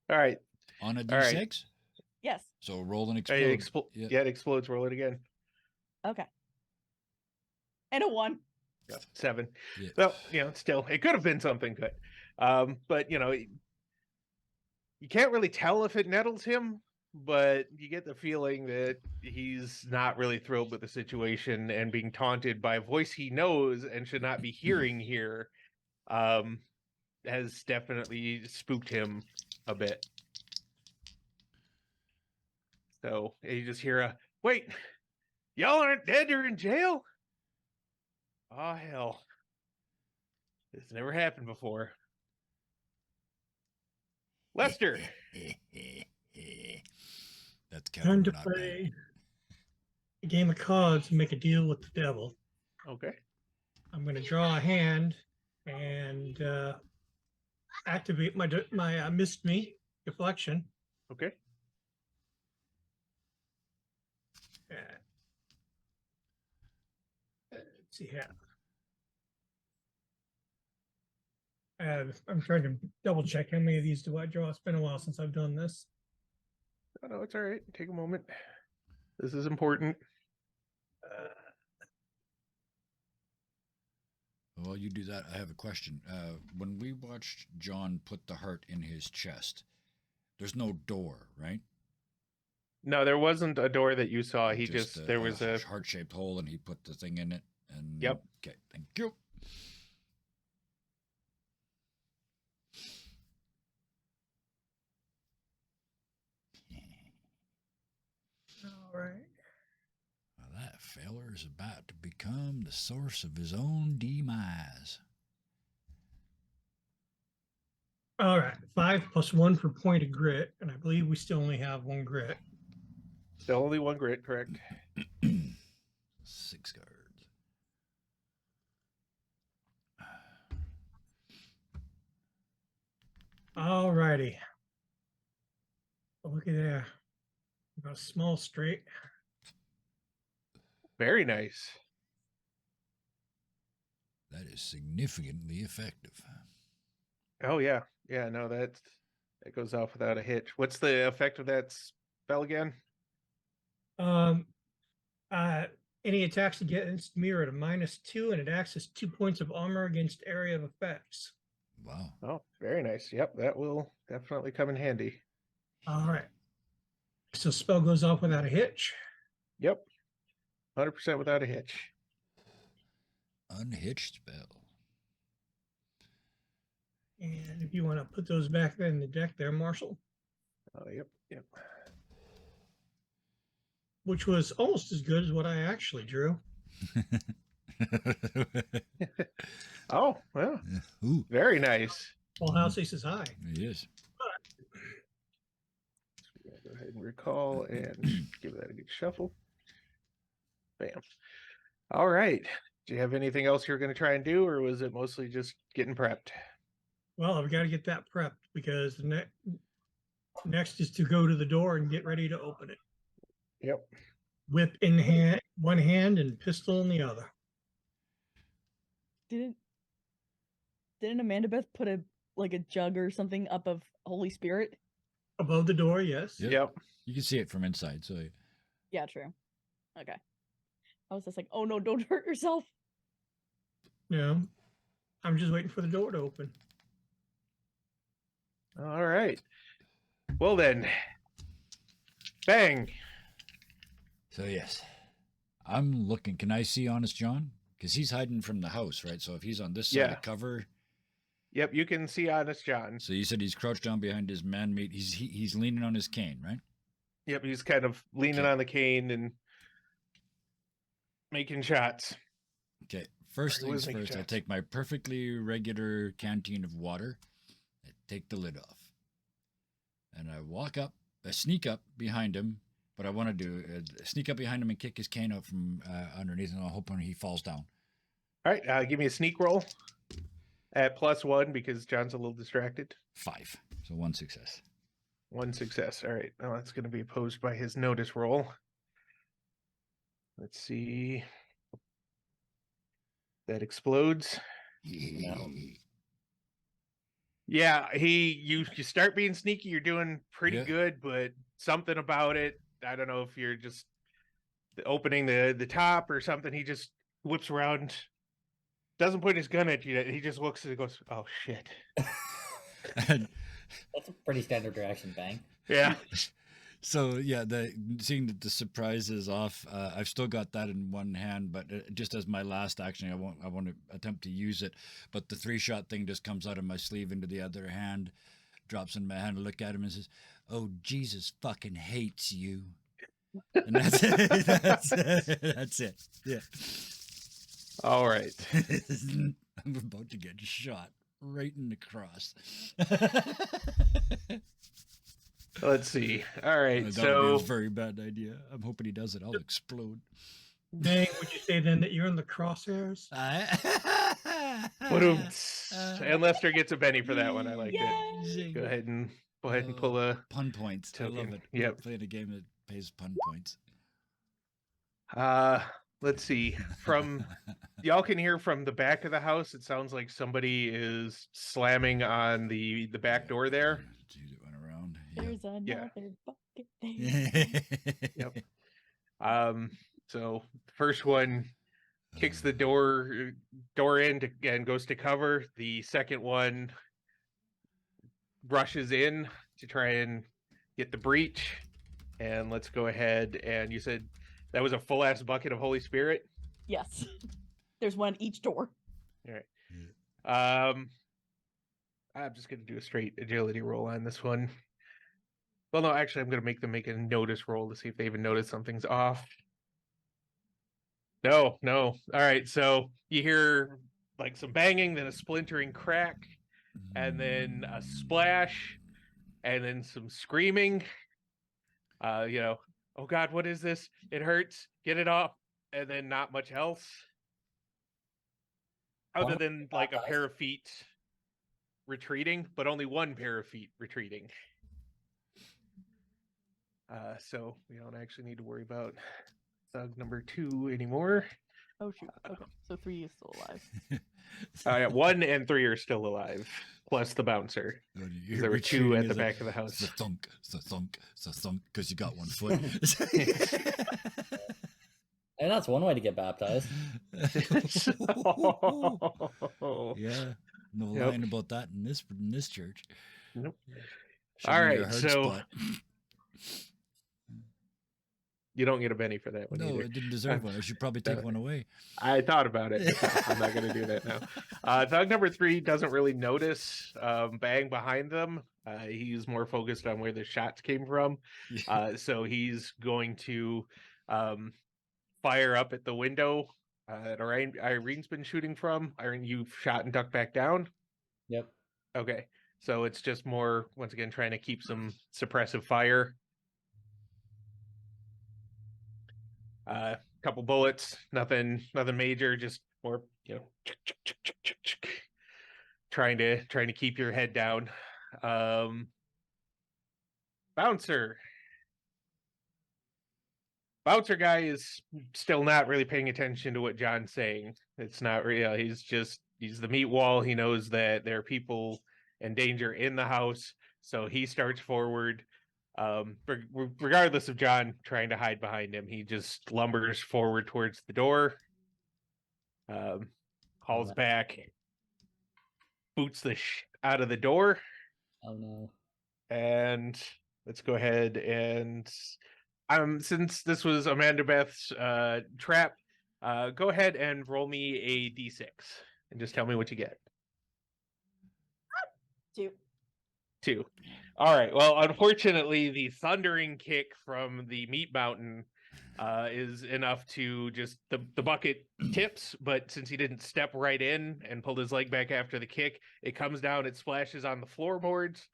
All right. on a All right. d6. Yes. So roll and It explode. yeah, it explodes. Roll it again. Okay. And a 1. Yeah, 7. Yeah. Well, still, it could have been something good. But you can't really tell if it nettles him, but you get the feeling that he's not really thrilled with the situation, and being taunted by a voice he knows and should not be hearing here has definitely spooked him a bit. So you just hear a, "Wait, y'all aren't dead, you're in jail?" Oh, hell. This never happened before. Lester. That's time to not bad. play a game of cards and make a deal with the devil. Okay. I'm going to draw a hand and activate my missed me deflection. Okay. Let's see here. I'm trying to double check how many of these do I draw. It's been a while since I've done this. No, it's all right. Take a moment. This is important. While you do that, I have a question. When we watched John put the heart in his chest, there's no door, right? No, there wasn't a door that you saw. He just there was a heart-shaped hole, and he put the thing in it. And Yep. Okay, thank you. All right. Well, that feller is about to become the source of his own demise. All right. 5 + 1 for point of grit, and I believe we still only have 1 grit. still only 1 grit, correct? 6 cards. All righty. Look at there. Got a small straight. Very nice. That is significantly effective. Oh yeah. Yeah, no, that goes off without a hitch. What's the effect of that spell again? Any attacks against me are at a -2, and it acts as 2 points of armor against area of effects. Wow. Oh, very nice. Yep, that will definitely come in handy. All right. So spell goes off without a hitch. Yep, 100% without a hitch. Unhitched spell. And if you want to put those back in the deck there, Marshall, Oh, yep, yep. which was almost as good as what I actually drew. Oh, well, Ooh, very nice. Full house aces high. yes. Go ahead and recall and give that a good shuffle. Bam. All right. Do you have anything else you're going to try and do, or was it mostly just getting prepped? Well, I've got to get that prepped because the next is to go to the door and get ready to open it. Yep. Whip in hand, one hand, and pistol in the other. Didn't Amanda Beth put a jug or something up of Holy Spirit? Above the door, yes. Yep. Yep. You can see it from inside, so Yeah, true. Okay. I was just like, oh no, don't hurt yourself. Yeah. I'm just waiting for the door to open. All right. Well then, bang. so yes. I'm looking. Can I see Honest John? Because he's hiding from the house, right? So if he's on this side Yeah. of cover, Yep, you can see Honest John. so you said he's crouched down behind his man-mate. He's leaning on his cane, right? Yep, he's kind of leaning Okay. on the cane and making shots. Okay. First Or he was things making first, I shots. take my perfectly regular canteen of water. I take the lid off. And I sneak up behind him. What I want to do is sneak up behind him and kick his cane out from underneath, and I'm hoping he falls down. All right, give me a sneak roll at +1 because John's a little distracted. 5. So 1 success. 1 success. All right, now that's going to be opposed by his notice roll. Let's see. That explodes. No. Yeah, you start being sneaky. You're doing pretty Yeah. good, but something about it. I don't know if you're just opening the top or something. He just whips around, doesn't point his gun at you. He just looks and goes, "Oh shit." And That's a pretty standard reaction, bang. Yeah. so yeah, seeing that the surprise is off, I've still got that in one hand, but just as my last action, I want to attempt to use it. But the 3-shot thing just comes out of my sleeve into the other hand, drops in my hand. I look at him and says, "Oh, Jesus fucking hates you." And that's it. That's it. Yeah. All right. I'm about to get shot right in the cross. Let's see. All right. That would So be a very bad idea. I'm hoping he does it. I'll explode. Dang, would you say then that you're in the crosshairs? and Lester gets a Benny for that one. I liked it. Yay! Go ahead and pull a. pun points. I love token. it. Yep. Playing a game that pays pun points. Let's see. From y'all can hear from the back of the house. It sounds like somebody is slamming on the back door there. Dude, it went around. There's another Yeah. bucket. Yeah. Yep. So the first one kicks the door in and goes to cover. The second one rushes in to try and get the breach. And let's go ahead. And you said that was a full ass bucket of Holy Spirit. Yes. There's one at each door. All right. I'm just gonna do a straight agility roll on this one. Well, no, actually, I'm gonna make them make a notice roll to see if they even notice something's off. No. All right, so you hear like some banging, then a splintering crack, and then a splash, and then some screaming. Oh God, what is this? It hurts. Get it off, and then not much else, other Wow. than like a Baptized. pair of feet retreating, but only one pair of feet retreating. So we don't actually need to worry about thug number 2 anymore. Oh shoot. Okay. So 3 is still alive. Yeah, 1 and 3 are still alive, plus the bouncer. There were 2 at the back of the house. Thunk, because you got 1 foot. And that's one way to get baptized. Yeah. No Yep. lying about that in this church. Nope. Show All me your right, hard so spot. you don't get a Benny for that one No, either. it didn't deserve one. I should probably take one away. I thought about it. But no, I'm not going to do that now. Thug number 3 doesn't really notice Bang behind them. He's more focused on where the shots came from. So he's going to fire up at the window that Irene's been shooting from. Irene, you've shot and ducked back down. Yep. Okay. So it's just more, once again, trying to keep some suppressive fire. Couple bullets, nothing major, just more, trying to keep your head down. Bouncer guy is still not really paying attention to what John's saying. It's not real. He's the meat wall. He knows that there are people in danger in the house, so he starts forward. Regardless of John trying to hide behind him, he just lumbers forward towards the door, hauls back, boots the out of the door. Oh no. And let's go ahead and since this was Amanda Beth's trap, go ahead and roll me a d6 and just tell me what you get. 2. All right. Well, unfortunately, the thundering kick from the meat mountain is enough to just the bucket tips, but since he didn't step right in and pulled his leg back after the kick, it comes down, it splashes on the floorboards.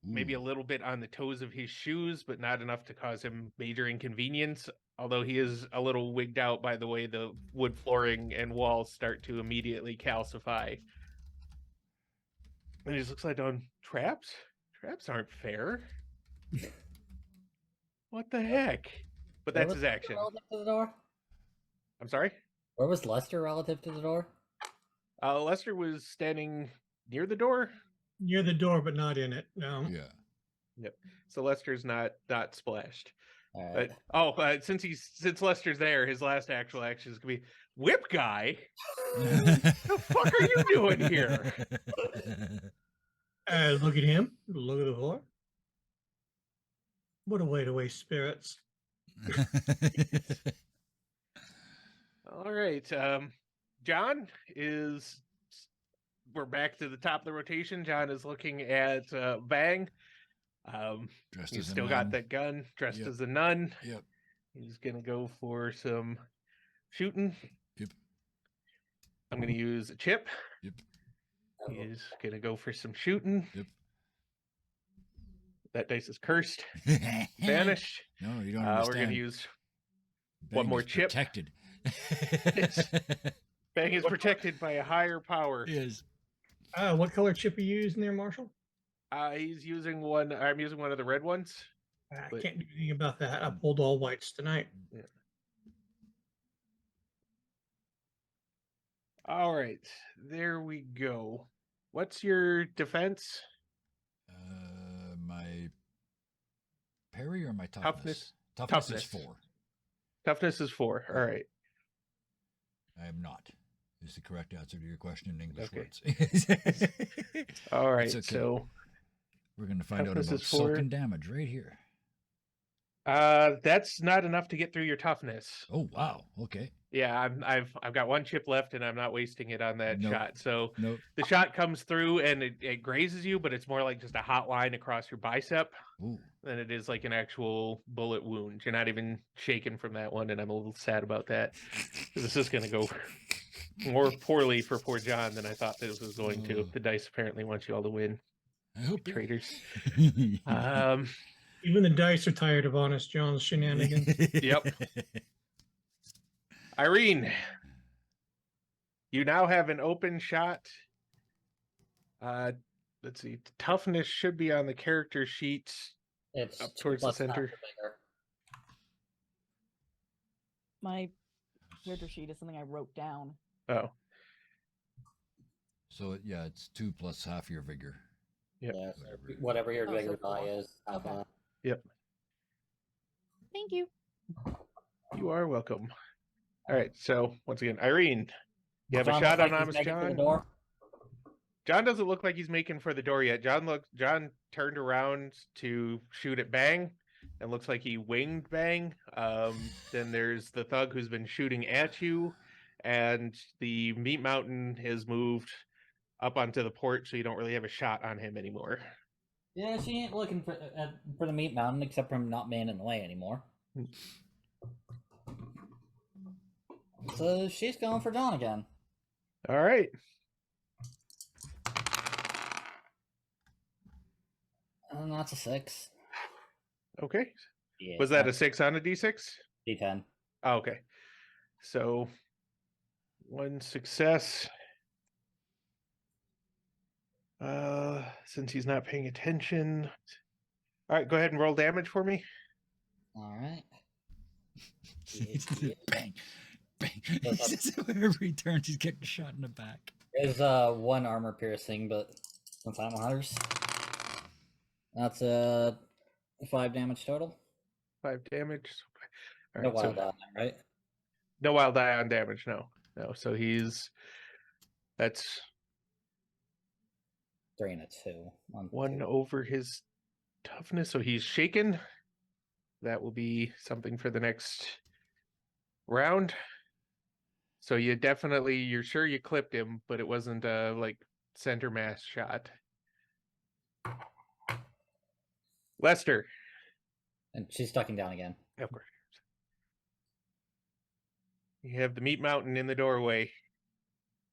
Maybe a little bit on the toes of his shoes, but not enough to cause him major inconvenience. Although he is a little wigged out by the way the wood flooring and walls start to immediately calcify. And he just looks like on traps? Traps aren't fair. What the heck? But that's his action. Relative to the door? I'm sorry? Where was Lester relative to the door? Lester was standing near the door. Near the door, but not in it. No. Yeah. Yep. So Lester's not splashed. All right. But since Lester's there, his last actual action is gonna be whip guy. The fuck are you doing here? Look at him. Look at the floor. What a way to waste spirits. All right. John is. We're back to the top of the rotation. John is looking at Bang. He's still got that gun, dressed as a nun. Yep. He's gonna go for some shooting. Yep. I'm gonna use a chip. Yep. He's gonna go for some shooting. Yep. That dice is cursed. Vanished. No, you don't understand. We're gonna use Bang one more is chip. Protected. Bang is protected by a higher power. Yes. What color chip are you using there, Marshall? He's using one. I'm using one of the red ones. I But- can't do anything about that. I pulled all whites tonight. All right, there we go. What's your defense? My parry or my Toughness. toughness? Toughness is Toughness. 4. Toughness is 4. All right. I am not. Is the correct answer to your question in English Okay. words. All right. It's okay. So We're going to find out Toughness about is 4. silken damage right here. that's not enough to get through your toughness. Oh wow. Okay. Yeah, I've got one chip left, and I'm not wasting it on that Nope. shot. So Nope. the shot comes through, and it grazes you, but it's more like just a hot line across your bicep Ooh. than it is like an actual bullet wound. You're not even shaken from that one, and I'm a little sad about that. This is going to go more poorly for poor John than I thought this was going to. Oh. The dice apparently want you all to win, I hope you- traitors. Uh, Even the dice are tired of Honest John's shenanigans. Yep. Irene, you now have an open shot. Let's see. Toughness should be on the character sheets It's up 2 towards the plus half center. or bigger. My character sheet is something I wrote down. Oh, So yeah, it's 2 plus half your vigor. Yep. Yeah, so Whatever. whatever your Oh, so vigor die 4. is. Half Okay. that. Thank you. you are welcome. All right. So once again, Irene, you have a John shot looks on like he's Honest making for the John. door. John doesn't look like he's making for the door yet. John turned around to shoot at Bang, and looks like he winged Bang. Then there's the thug who's been shooting at you, and the Meat Mountain has moved up onto the porch, so you don't really have a shot on him anymore. Yeah, she ain't looking for the meat mountain, except for him not being in the way anymore. So she's going for John again. All right. And that's a 6. Okay. Yeah, Was that a 6 on a D6? D10. Oh, okay. So 1 success. Since he's not paying attention. All right, go ahead and roll damage for me. All right. Bang, bang. Wherever he turns, he's getting shot in the back. There's 1 armor piercing, but since I'm hunters, that's 5 damage total. 5 damage. All No right, wild so die, right? no wild die on damage. No. So that's 3 and a 2. 1 2. over his toughness. So he's shaken. That will be something for the next round. So you're sure you clipped him, but it wasn't a like center mass shot. Lester. And she's ducking down again. Of course. You have the Meat Mountain in the doorway.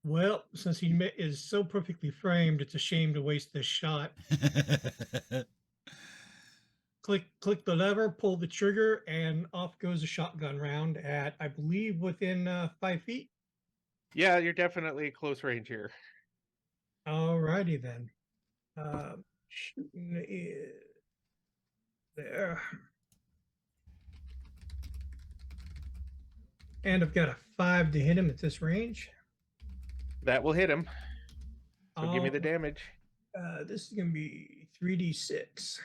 Well, since he is so perfectly framed, it's a shame to waste this shot. Click the lever, pull the trigger, and off goes a shotgun round at, I believe, within 5 feet. Yeah, you're definitely close range here. Alrighty then. Shooting is there. And I've got a 5 to hit him at this range. That will hit him. So give me the damage. This is going to be 3d6.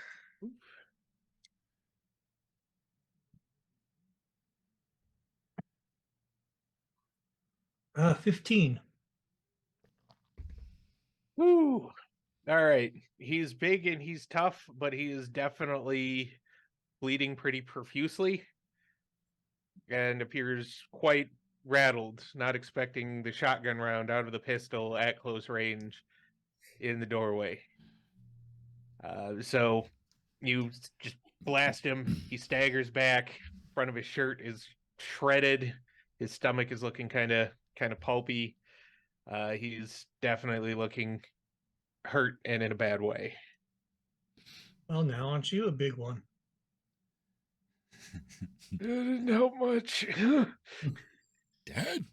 15. Woo! All right. He's big and he's tough, but he is definitely bleeding pretty profusely and appears quite rattled, not expecting the shotgun round out of the pistol at close range in the doorway. So you just blast him. He staggers back. Front of his shirt is shredded. His stomach is looking kind of pulpy. He's definitely looking hurt and in a bad way. Well, now aren't you a big one? It didn't help much. Dad?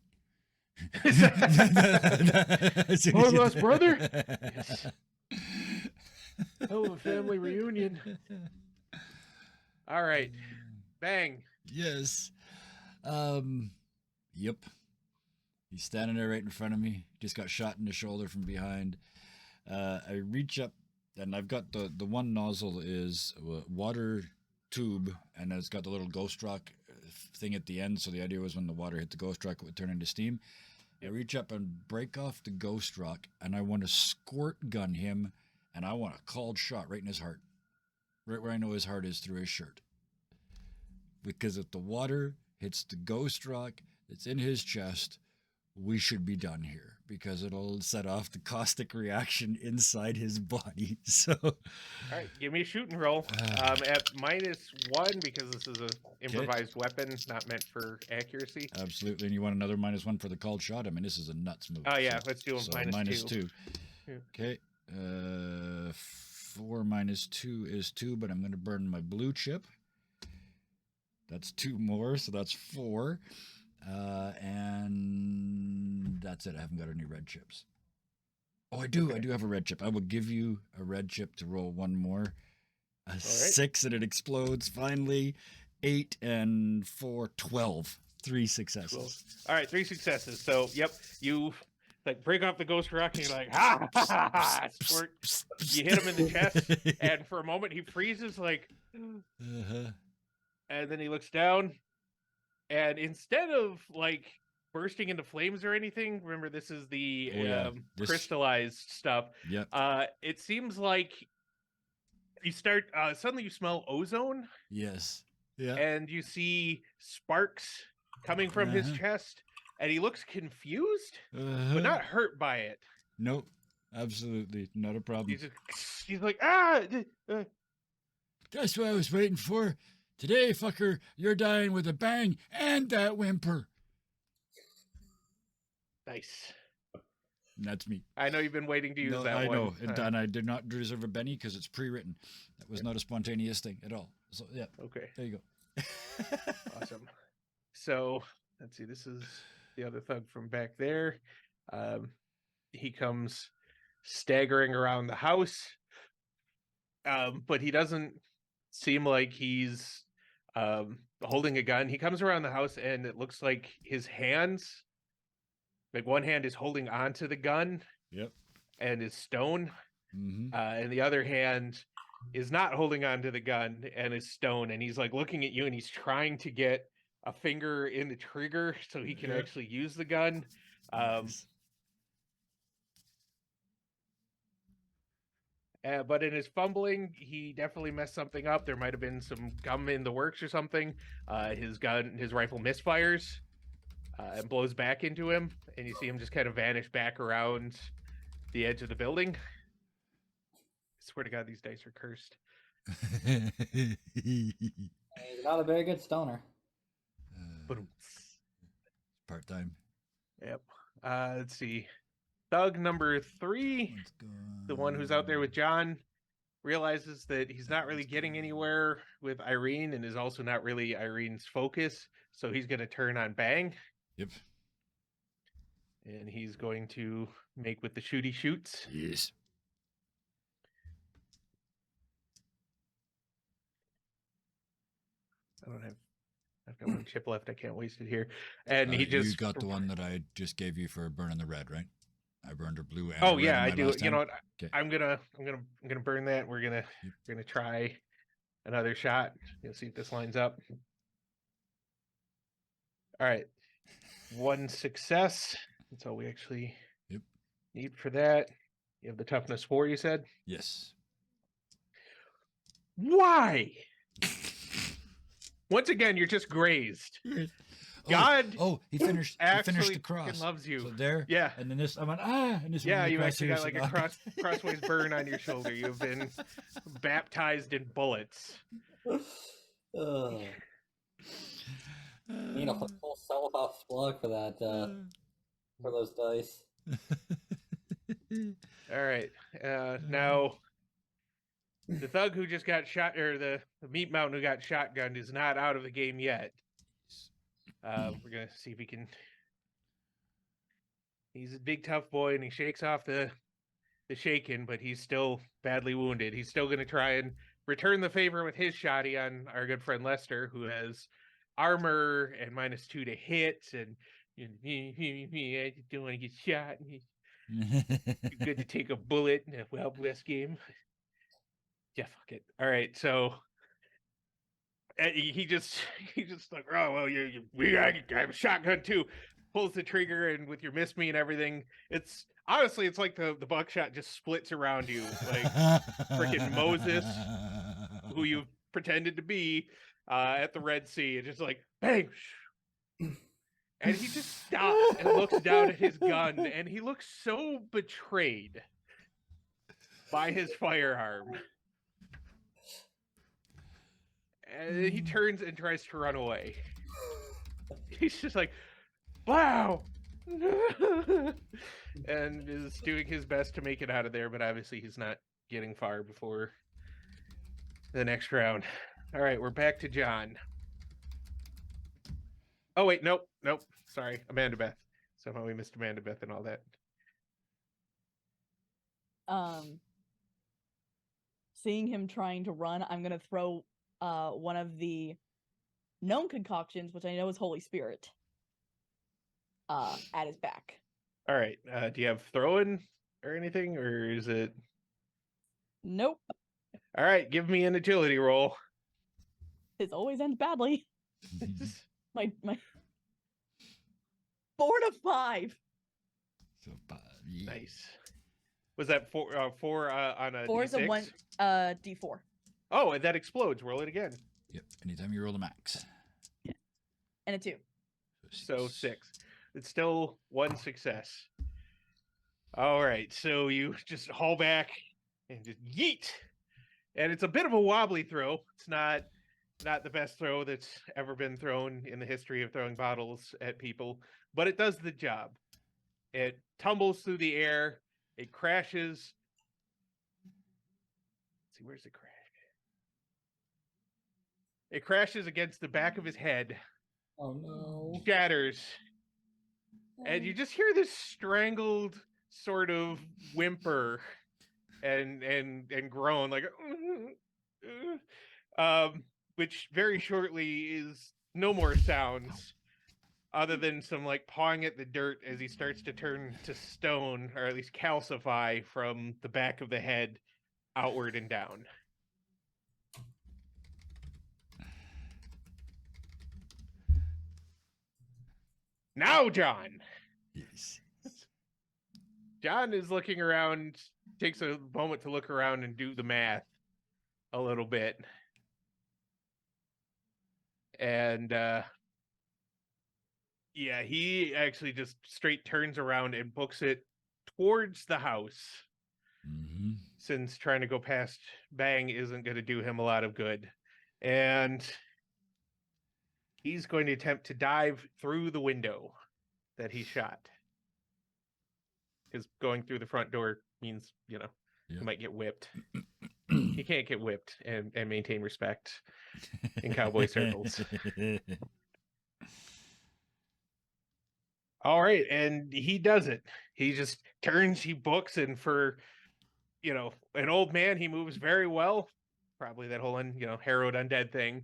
Long lost brother? Yes. Hell of a family reunion. All right. Bang. Yes. Yep. He's standing there right in front of me. Just got shot in the shoulder from behind. I reach up, and I've got the one nozzle is a water tube, and it's got the little ghost rock thing at the end. So the idea was when the water hit the ghost rock, it would turn into steam. I reach up and break off the ghost rock, and I want to squirt gun him, and I want a called shot right in his heart, right where I know his heart is through his shirt. Because if the water hits the ghost rock that's in his chest, we should be done here, because it'll set off the caustic reaction inside his body. So, all right, give me a shooting roll. At -1, because this is an improvised weapon, not meant for accuracy. Absolutely, and you want another -1 for the called shot? I mean, this is a nuts move. Oh yeah, let's do a -2. Yeah. Okay, 4 minus 2 is 2, but I'm going to burn my blue chip. That's 2 more, so that's 4. And that's it. I haven't got any red chips. Oh, I do. Okay. I do have a red chip. I will give you a red chip to roll 1 more. A 6 and it explodes finally. 8 and 4, 12. 3 successes. 12. All right, 3 successes. So, yep, you like break off the ghost rock and you're like, ha, ha, ha, ha, squirt. You hit him in the chest, and for a moment he freezes like, and then he looks down, and instead of like bursting into flames or anything. Remember, this is the Oh, yeah. This- crystallized stuff. Yep. It seems like you start suddenly you smell ozone, Yes. Yeah. and you see sparks coming from his Uh-huh. chest, and he looks confused, Uh-huh. but not hurt by it. Nope. Absolutely not a problem. He's like, ah. That's what I was waiting for. Today, fucker, you're dying with a bang and that whimper. Nice. And that's me. I know you've been waiting to use No, that I one. know, and I did not deserve a Benny because it's pre-written. That was not a spontaneous thing at all. So yeah, Okay. there you go. Awesome. So let's see. This is the other thug from back there. He comes staggering around the house, but he doesn't seem like he's holding a gun. He comes around the house, and it looks like his hands, like one hand is holding onto the gun. Yep. And is stone, Mm-hmm. and the other hand is not holding onto the gun and is stone. And he's like looking at you, and he's trying to get a finger in the trigger so he can Yep. actually use the gun. Nice. But in his fumbling, he definitely messed something up. There might have been some gum in the works or something. His rifle misfires and blows back into him, and you see him just kind of vanish back around the edge of the building. I swear to God, these dice are cursed. He's not a very good stoner. Boom. Part-time. Yep. Let's see. Thug number 3, Let's go. the one who's out there with John, realizes that he's not really getting anywhere with Irene and is also not really Irene's focus. So he's going to turn on Bang. Yep. And he's going to make with the shooty shoots. Yes. I've got one chip left. I can't waste it here. And he You just got the one that I just gave you for burning the red, right? I burned her blue. And Oh red yeah, on I my do. last You time. know what? Okay. I'm gonna burn that. We're gonna try another shot. You'll see if this lines up. All right, 1 success. That's all we actually Yep. need for that. You have the toughness 4. You said. Yes. Why? Once again, you're just grazed. God he finished. He actually finished the fucking cross. loves you. So there. Yeah. And then this. I went and this. Yeah, went you across actually here, got so like a now- crossways burn on your shoulder. You've been baptized in bullets. Ugh. Need a full sell-off slug for that, for those dice. All right. Now, the thug who just got shot, or the meat mountain who got shotgunned, is not out of the game yet. We're gonna see if he can. He's a big tough boy, and he shakes off the shaking, but he's still badly wounded. He's still gonna try and return the favor with his shotty on our good friend Lester, who has armor and -2 to hit, and I don't want to get shot. Good to take a bullet in a Wild West game. Yeah, fuck it. All right, so he just like, oh well, I have a shotgun too. Pulls the trigger, and with your miss me and everything, it's honestly like the buckshot just splits around you, like frickin' Moses, who you pretended to be at the Red Sea, and just like bang. And he just stops and looks down at his gun, and he looks so betrayed by his firearm. And he turns and tries to run away. He's just like, wow! And is doing his best to make it out of there, but obviously he's not getting far before the next round. All right, we're back to John. Oh, wait, nope. Sorry, Amanda Beth. Somehow we missed Amanda Beth and all that. Seeing him trying to run, I'm gonna throw one of the known concoctions, which I know is Holy Spirit, at his back. All right, do you have throwing or anything, or is it? Nope. All right, give me an agility roll. This always ends badly. My 4 to 5. So, yeah. Nice. Was that four on a 4 is a D6? 1 D4. Oh, and that explodes. Roll it again. Yep. Anytime you roll the max. And a 2. So 6. It's still 1 success. All right, so you just haul back and just yeet. And it's a bit of a wobbly throw. It's not the best throw that's ever been thrown in the history of throwing bottles at people, but it does the job. It tumbles through the air. It crashes. Let's see, where's the crash? It crashes against the back of his head, Oh no. shatters, and you just hear this strangled sort of whimper and groan like which very shortly is no more sounds other than some like pawing at the dirt as he starts to turn to stone, or at least calcify from the back of the head outward and down. Now, John. Yes. John is looking around, takes a moment to look around and do the math a little bit. And yeah, he actually just straight turns around and books it towards the house, Mm-hmm. since trying to go past Bang isn't going to do him a lot of good. And he's going to attempt to dive through the window that he shot. Because going through the front door means, you know, Yeah. he might get whipped. He can't get whipped and maintain respect in cowboy circles. All right, and he does it. He just turns, he books, and for, you know, an old man, he moves very well. Probably that whole, harrowed undead thing.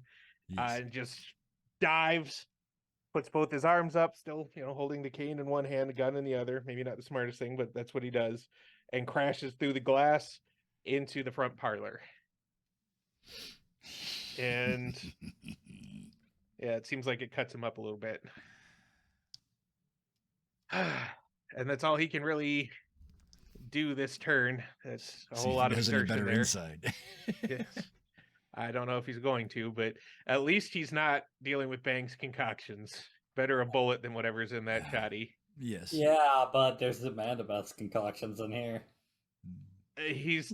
Yes. And just dives, puts both his arms up, still, holding the cane in one hand, a gun in the other. Maybe not the smartest thing, but that's what he does. And crashes through the glass into the front parlor. And yeah, it seems like it cuts him up a little bit. And that's all he can really do this turn. That's a See whole if lot he of does any exertion better there. inside. Yes. I don't know if he's going to, but at least he's not dealing with Bang's concoctions. Better a bullet than whatever's in that shoddy. Yes. Yeah, but there's the Mandibus concoctions in here. He's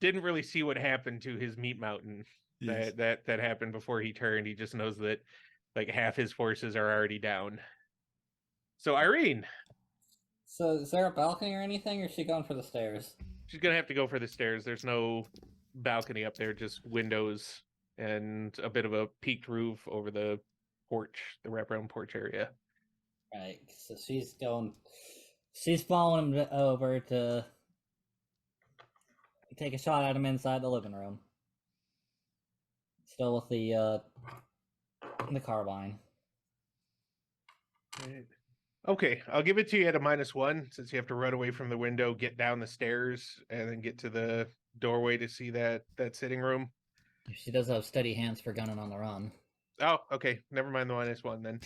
didn't really see what happened to his meat mountain Yes. that happened before he turned. He just knows that like half his forces are already down. So Irene, So is there a balcony or anything, or is she going for the stairs? she's gonna have to go for the stairs. There's no balcony up there, just windows and a bit of a peaked roof over the porch, the wraparound porch area. Right, so she's following him over to take a shot at him inside the living room. Still with the carbine. Right. Okay, I'll give it to you at a -1 since you have to run away from the window, get down the stairs, and then get to the doorway to see that sitting room. She does have steady hands for gunning on the run. Oh, okay. Never mind the -1 then.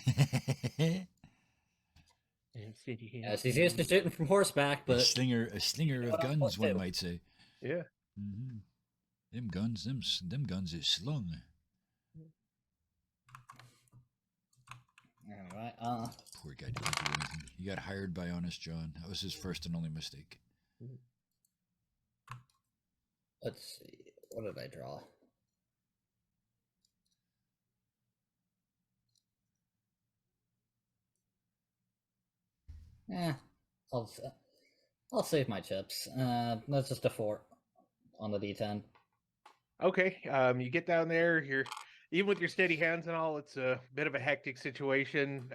Yeah, she's used to shooting from horseback, a but slinger of guns, one might say. Yeah. Mm-hmm. Them guns is slung. Alright, Poor guy didn't do anything. He got hired by Honest John. That was his first and only mistake. let's see. What did I draw? I'll save my chips. That's just a 4 on the D10. Okay. You get down there. You're even with your steady hands and all. It's a bit of a hectic situation.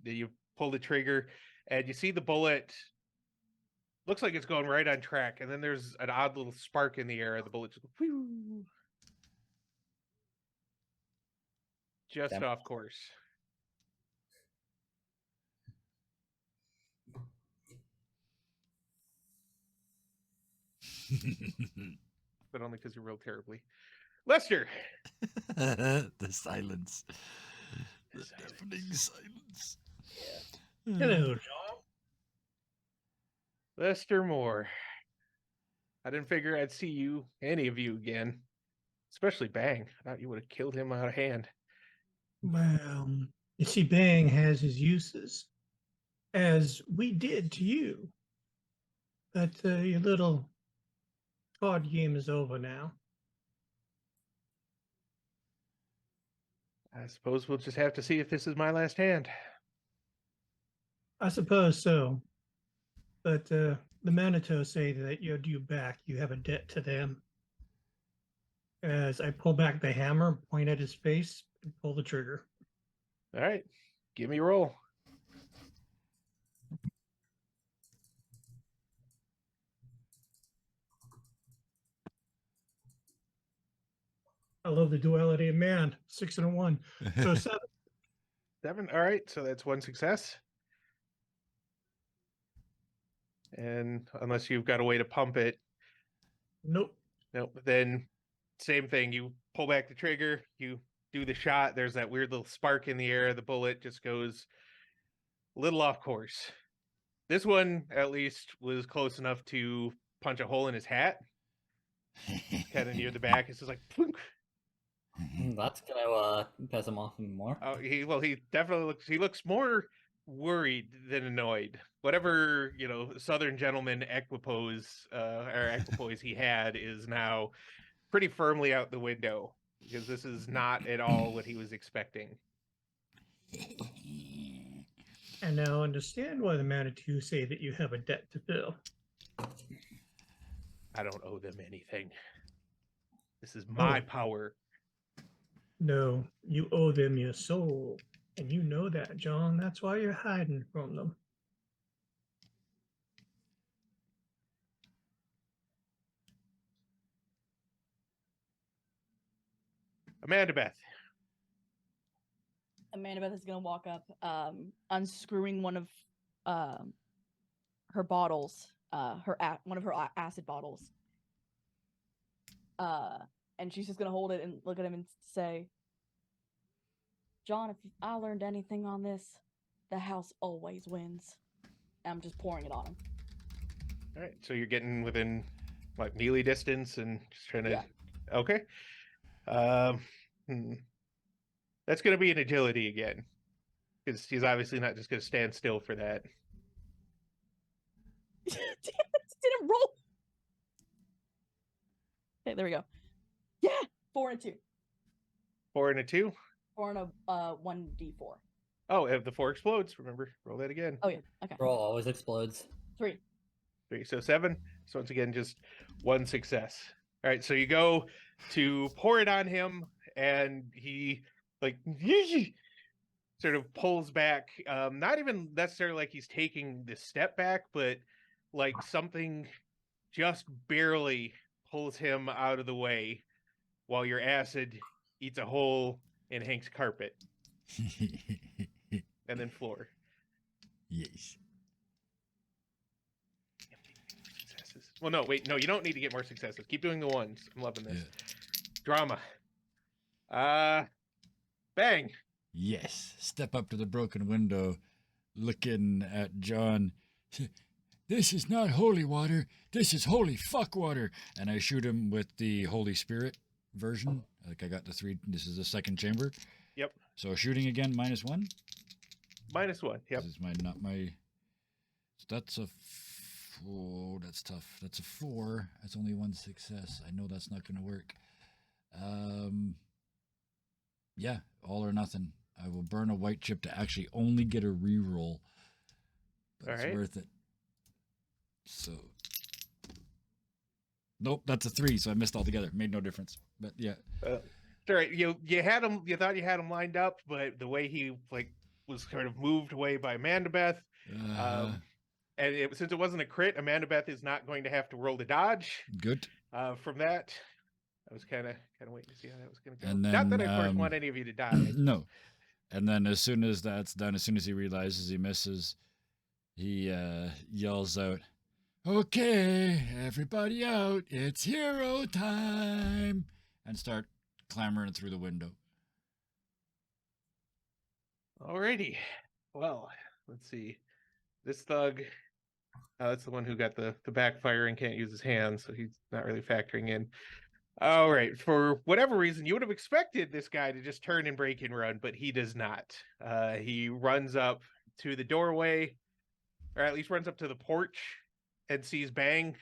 You pull the trigger, and you see the bullet. Looks like it's going right on track, and then there's an odd little spark in the air. The bullet just, whew, just Damn. off course. But only because you rolled terribly. Lester. The silence. The Silence. deafening silence. Yeah. Hello, John. Lester Moore. I didn't figure I'd see you, any of you again. Especially Bang. I thought you would have killed him out of hand. Well, you see, Bang has his uses, as we did to you. But your little card game is over now. I suppose we'll just have to see if this is my last hand. I suppose so. But the Manitou say that you're due back. You have a debt to them. As I pull back the hammer, point at his face, and pull the trigger. All right, give me a roll. I love the duality of man. 6 and a 1. So 7. 7. All right, so that's one success. And unless you've got a way to pump it, Nope. nope. Then same thing. You pull back the trigger, you do the shot. There's that weird little spark in the air. The bullet just goes a little off course. This one, at least, was close enough to punch a hole in his hat, kind of near the back. It's just like, plunk. That's gonna piss him off even more. Oh, he definitely looks more worried than annoyed. Whatever, Southern gentleman equipoise he had is now pretty firmly out the window, because this is not at all what he was expecting. And now understand why the Manitou say that you have a debt to fill. I don't owe them anything. This is my power. No, you owe them your soul. And you know that, John. That's why you're hiding from them. Amanda Beth. Amanda Beth is gonna walk up, unscrewing one of her bottles, one of her acid bottles, and she's just gonna hold it and look at him and say, "John, if I learned anything on this, the house always wins." And I'm just pouring it on him. All right, so you're getting within melee distance and just trying to. Yeah. Okay. That's going to be an agility again, because he's obviously not just going to stand still for that. Damn it, didn't roll. Okay, there we go. Yeah, 4 and 2. 4 and a 2. 4 and a 1d4. Oh, if the 4 explodes, remember, roll that again. Oh yeah, okay. Roll always explodes. 3. 3, so 7. So once again, just one success. All right, so you go to pour it on him, and he sort of pulls back. Not even necessarily like he's taking the step back, but like something just barely pulls him out of the way, while your acid eats a hole in Hank's carpet and then floor. Yes. Successes. Well, no, wait, no, you don't need to get more successes. Keep doing the ones. I'm loving this. Drama. Bang. Yes. Step up to the broken window, looking at John. This is not holy water. This is holy fuck water. And I shoot him with the Holy Spirit version. Like I got the 3. This is the second chamber. Yep. So shooting again, -1. -1. Yep. This is not my. That's a. Oh, that's tough. That's a 4. That's only 1 success. I know that's not going to work. Yeah, all or nothing. I will burn a white chip to actually only get a reroll. But All it's right. worth it. So. Nope, that's a 3, so I missed altogether. Made no difference. But yeah. It's all right. You had him. You thought you had him lined up, but the way he was kind of moved away by Amanda Beth, and since it wasn't a crit, Amanda Beth is not going to have to roll the dodge. Good. From that, I was kind of waiting to see how that was going to go. And then, not that I, of course, want any of you to die. No. And then as soon as that's done, as soon as he realizes he misses, he yells out, "Okay, everybody out. It's hero time." And start clambering through the window. Alrighty. Well, let's see. This thug, that's the one who got the backfire and can't use his hands, so he's not really factoring in. All right, for whatever reason, you would have expected this guy to just turn and break and run, but he does not. He runs up to the doorway, or at least runs up to the porch, and sees Bang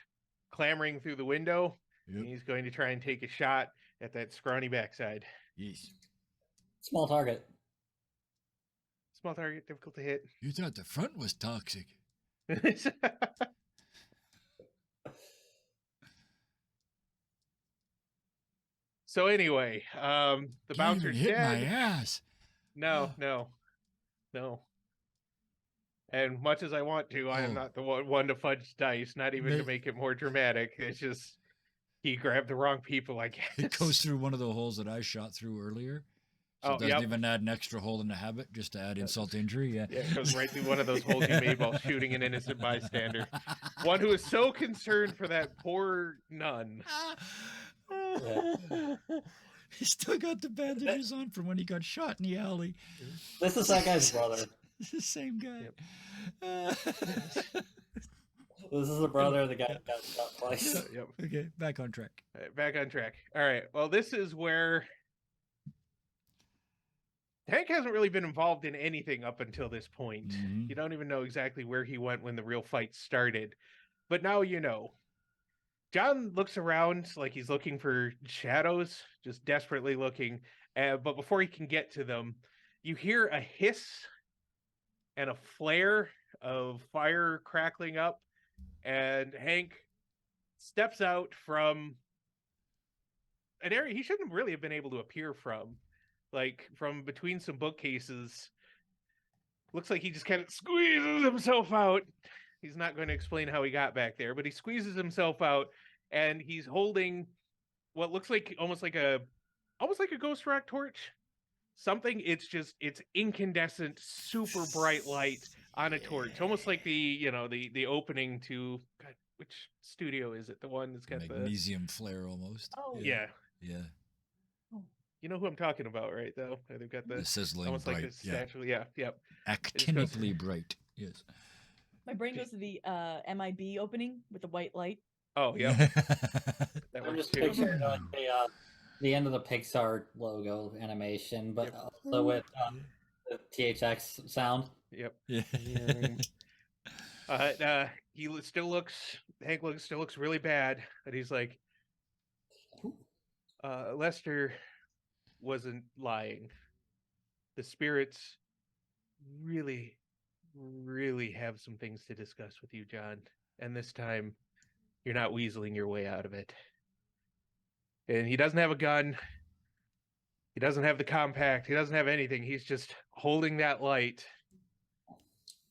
clambering through the window. Yep. He's going to try and take a shot at that scrawny backside. Yes. Small target. Small target, difficult to hit. You thought the front was toxic. So anyway, the Can't bouncer's even hit my dead. ass. No. And much as I want to, I am Oh. not the one to fudge dice, not even to Ma- make it more dramatic. It's just he grabbed the wrong people, I guess. It goes through one of the holes that I shot through earlier. So Oh, it doesn't yep. even add an extra hole in the habit just to add insult to injury. Yeah. Yeah, it goes right through one of those holes you made while shooting an innocent bystander. One who is so concerned for that poor nun. He still got the bandages on from when he got shot in the alley. This is that guy's brother. It's the same guy. This is the brother of the guy that got shot twice. Yep. Okay, back on track. All right, back on track. All right. Well, this is where Hank hasn't really been involved in anything up until this point. Mhm. You don't even know exactly where he went when the real fight started. But now you know. John looks around like he's looking for shadows, just desperately looking. But before he can get to them, you hear a hiss and a flare of fire crackling up. And Hank steps out from an area he shouldn't really have been able to appear from. Like from between some bookcases. Looks like he just kind of squeezes himself out. He's not going to explain how he got back there, but he squeezes himself out and he's holding what looks like almost like a ghost rock torch. Something, it's incandescent, super bright light on a torch. Almost like the opening to God, which studio is it? The one that's got Magnesium flare almost. Oh. Yeah. You know who I'm talking about, right? Though they've got The sizzling almost bright. like a statue. Yeah, yep. Actinically bright. Yes. My brain goes to the MIB opening with the white light. Oh, yeah. That I'm one just too. picturing like the end of the Pixar logo animation, but also with the THX sound. Yep. Yeah. Hank still looks really bad, and he's like, Lester wasn't lying. The spirits really, really have some things to discuss with you, John. And this time, you're not weaseling your way out of it. And he doesn't have a gun. He doesn't have the compact. He doesn't have anything. He's just holding that light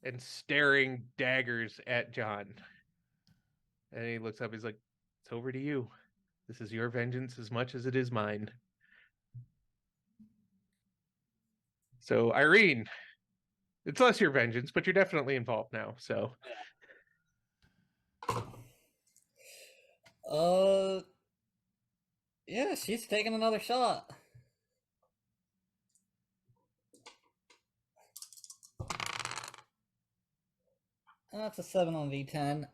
and staring daggers at John. And he looks up. He's like, it's over to you. This is your vengeance as much as it is mine. So, Irene, it's less your vengeance, but you're definitely involved now. So, Yeah, she's taking another shot. That's a 7 on V10.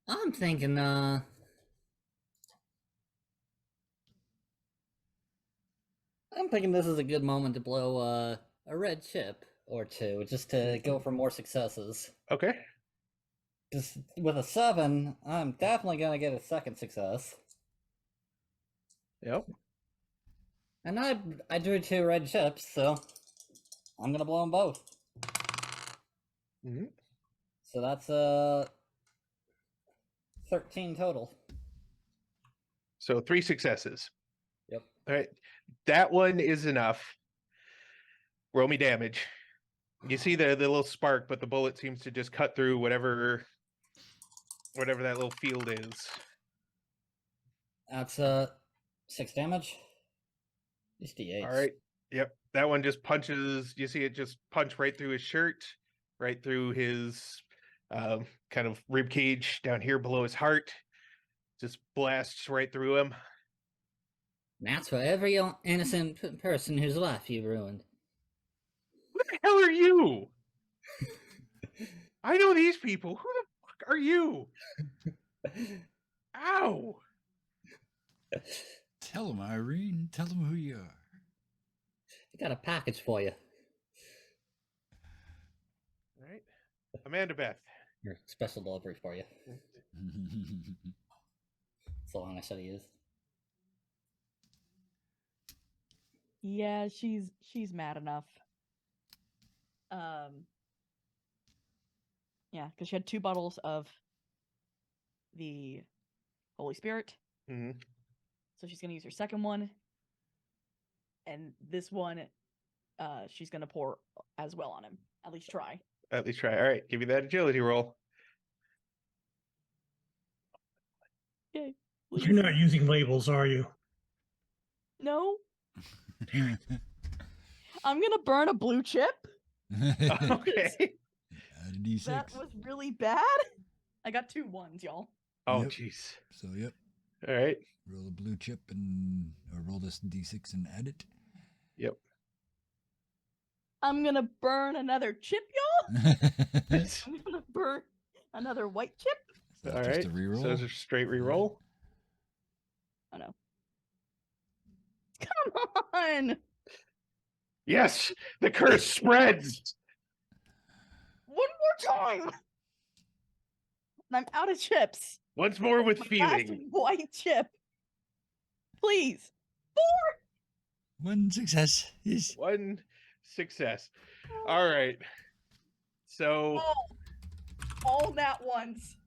I'm thinking, this is a good moment to blow a red chip or two, just to go for more successes. okay. Because with a 7, I'm definitely gonna get a second success. Yep. And I drew 2 red chips, so I'm gonna blow them both. Mm-hmm. So that's 13 total. So 3 successes. Yep. All right. That one is enough. Roll me damage. You see the little spark, but the bullet seems to just cut through whatever that little field is. That's 6 damage. Just D8. All right. Yep. That one just punches. You see it just punch right through his shirt, right through his kind of rib cage down here below his heart. Just blasts right through him. That's for every innocent person whose life you ruined. Who the hell are you? I know these people. Who the fuck are you? Ow! Tell them, Irene. Tell them who you are. I got a package for you. All right. Amanda Beth. Your special delivery for you. That's the line I said he is. Yeah, she's mad enough. Yeah, because she had 2 bottles of the Holy Spirit, Mhm. so she's gonna use her second one, and this one, she's gonna pour as well on him. At least try. At least try. All right. Give me that agility roll. Yay! You're Please. not using labels, are you? No, I'm gonna burn a blue chip. Okay. Add a D6. That was really bad. I got 2 1s, y'all. Oh, Yep. jeez. So, yep. All right. Roll a blue chip or roll this D6 and add it. Yep. I'm gonna burn another chip, y'all. I'm gonna burn another white chip. So All just right. a reroll. So it's a straight reroll. Oh no. Come on! Yes, the curse spreads. One more time! And I'm out of chips. Once more with My last feeling. white chip. Please. 1 success. Yes. 1 success. All right. So Oh, all nat ones.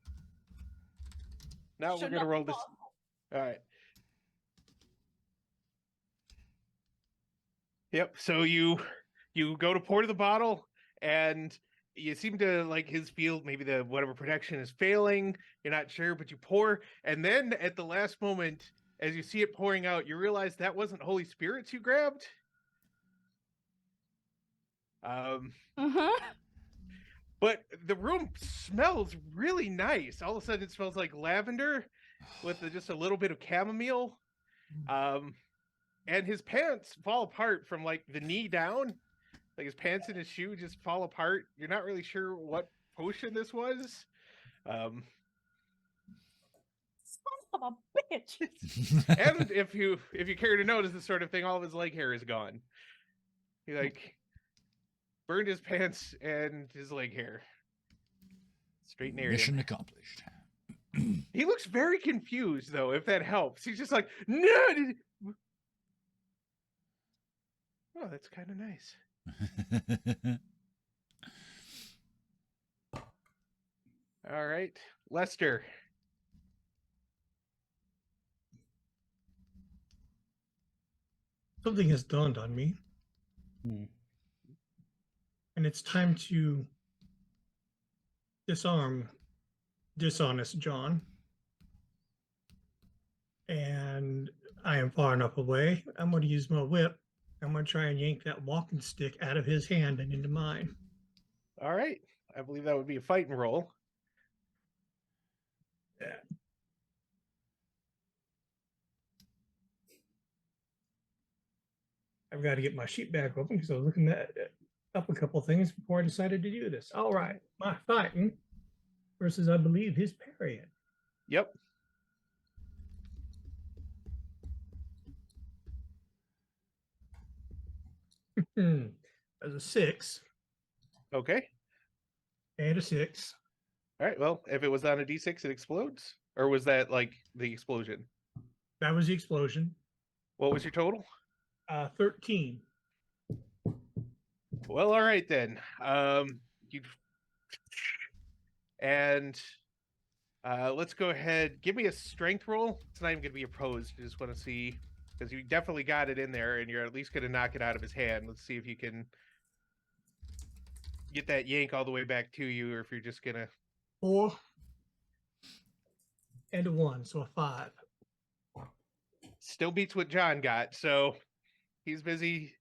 now Should we're gonna not roll be this. possible. All right. Yep. So you go to pour to the bottle, and you seem to like his field. Maybe the whatever protection is failing. You're not sure, but you pour, and then at the last moment, as you see it pouring out, you realize that wasn't Holy Spirits you grabbed. Uh-huh. But the room smells really nice. All of a sudden, it smells like lavender with just a little bit of chamomile. And his pants fall apart from like the knee down. Like his pants and his shoe just fall apart. You're not really sure what potion this was. Son of a bitch. And if you care to notice this sort of thing, all of his leg hair is gone. He like burned his pants and his leg hair. Straight near Mission him. accomplished. He looks very confused though, if that helps. He's just like, no. Oh, that's kind of nice. All right, Lester. Something has dawned on me, and it's time to disarm dishonest John. And I am far enough away. I'm going to use my whip. I'm going to try and yank that walking stick out of his hand and into mine. All right, I believe that would be a fighting roll. Yeah. I've got to get my sheet back open because I was looking at up a couple things before I decided to do this. All right, my fighting versus, I believe, his parrying. Yep. As a 6 Okay. and a 6. All right. Well, if it was on a D6, it explodes, or was that like the explosion? That was the explosion. What was your total? 13. Well, all right then. You and let's go ahead. Give me a strength roll. It's not even going to be opposed. I just want to see, because you definitely got it in there, and you're at least going to knock it out of his hand. Let's see if you can get that yank all the way back to you, or if you're just going to. 4 and a 1, so a 5. Still beats what John got, so he's busy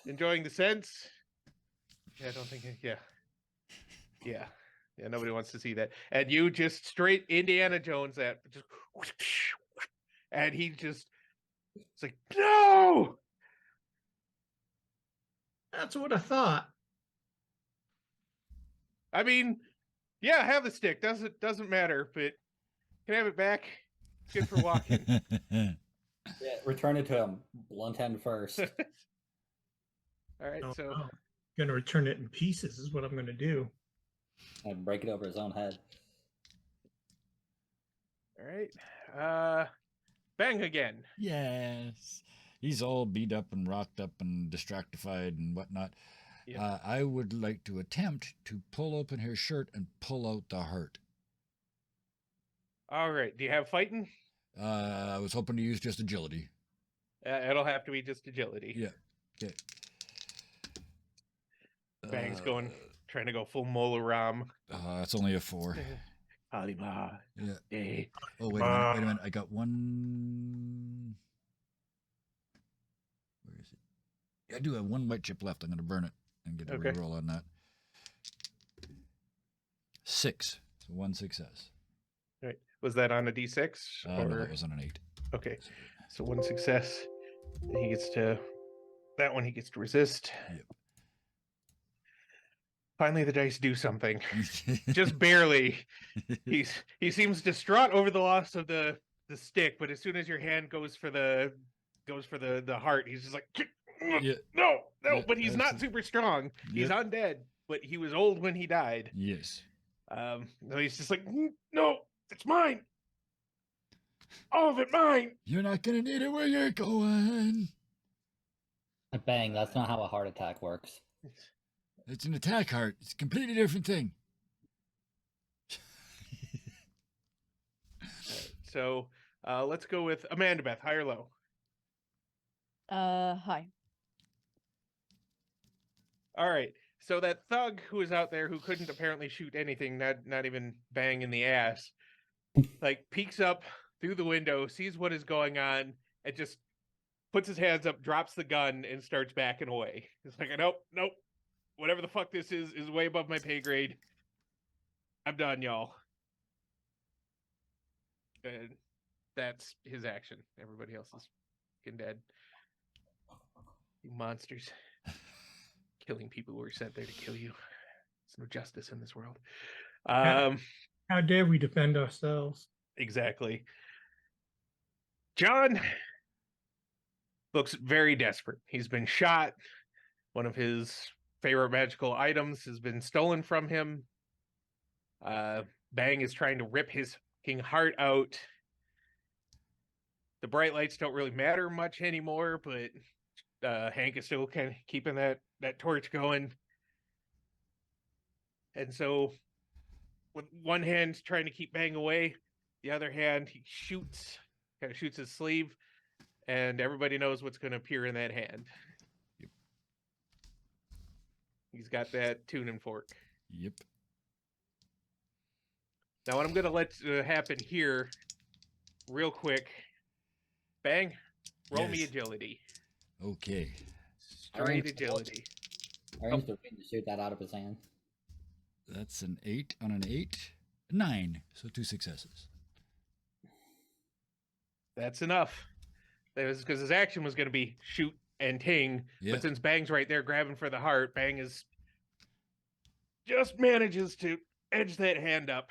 enjoying the scents. Yeah, I don't think. Yeah. Nobody wants to see that. And you just straight Indiana Jones that, just, and he just, it's like, no. That's what I thought. I mean, Yeah, have the stick. Doesn't matter, but can I have it back? It's good for walking. Yeah, return it to him. Blunt end first. All right, No, so no. Gonna return it in pieces is what I'm gonna do. And break it over his own head. all right. Bang again. Yes. He's all beat up and rocked up and distractified and whatnot. Yeah. I would like to attempt to pull open his shirt and pull out the heart. All right. Do you have fighting? I was hoping to use just agility. It'll have to be just agility. Yeah. Okay. Bang's going, trying to go full Mola Ram. That's only a 4. Alima. Yeah. Eh. Oh, wait a minute. I got one. Where is it? I do have one white chip left. I'm going to burn it and get a Okay. reroll on that. 6. So 1 success. Right. Was that on a D6? No, that was on an 8. Okay. So 1 success. And he gets to that one. He gets to resist. Yep. Finally, the dice do something. Just barely. He seems distraught over the loss of the stick, but as soon as your hand goes for the heart, he's just like, Yeah. no. Yeah, But he's not super strong. He's Yep. undead, but he was old when he died. Yes. So he's just like, no, it's mine. All of it mine. You're not going to need it where you're going. Bang, that's not how a heart attack works. It's an attack heart. It's a completely different thing. So let's go with Amanda Beth, high or low? Hi. All right. So that thug who was out there who couldn't apparently shoot anything, not even bang in the ass, like peeks up through the window, sees what is going on, and just puts his hands up, drops the gun, and starts backing away. It's like, nope. Whatever the fuck this is way above my pay grade. I'm done, y'all. And that's his action. Everybody else is fucking dead. You monsters. Killing people who are sent there to kill you. There's no justice in this world. How dare we defend ourselves? Exactly. John looks very desperate. He's been shot. One of his favorite magical items has been stolen from him. Bang is trying to rip his fucking heart out. The bright lights don't really matter much anymore, but Hank is still kind of keeping that torch going. And so with one hand trying to keep Bang away, the other hand he kind of shoots his sleeve, and everybody knows what's going to appear in that hand. Yep. He's got that tuning fork. Yep. Now what I'm going to let happen here real quick. Bang, roll me Yes. agility. Okay. Straight agility. Aaron's been waiting to shoot that out of his hand. That's an 8 on an 8. 9. So 2 successes. That's enough. That was because his action was going to be shoot and ting. Yeah. But since Bang's right there grabbing for the heart, Bang just manages to edge that hand up.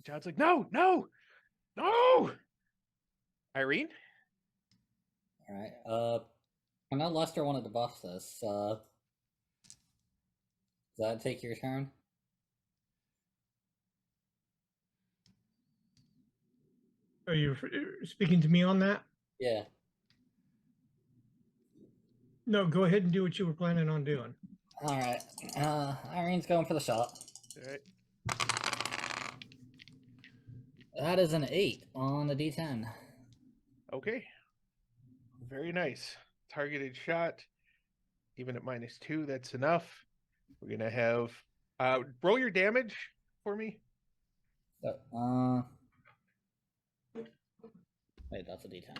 John's like, no. Irene? Alright, I know Lester wanted to buff this. Does that take your turn? Are you speaking to me on that? Yeah. No, go ahead and do what you were planning on doing. Alright, Irene's going for the shot. All right. That is an 8 on the D10. Okay. Very nice. Targeted shot. Even at -2, that's enough. We're going to have... roll your damage for me. So, wait, that's a D10.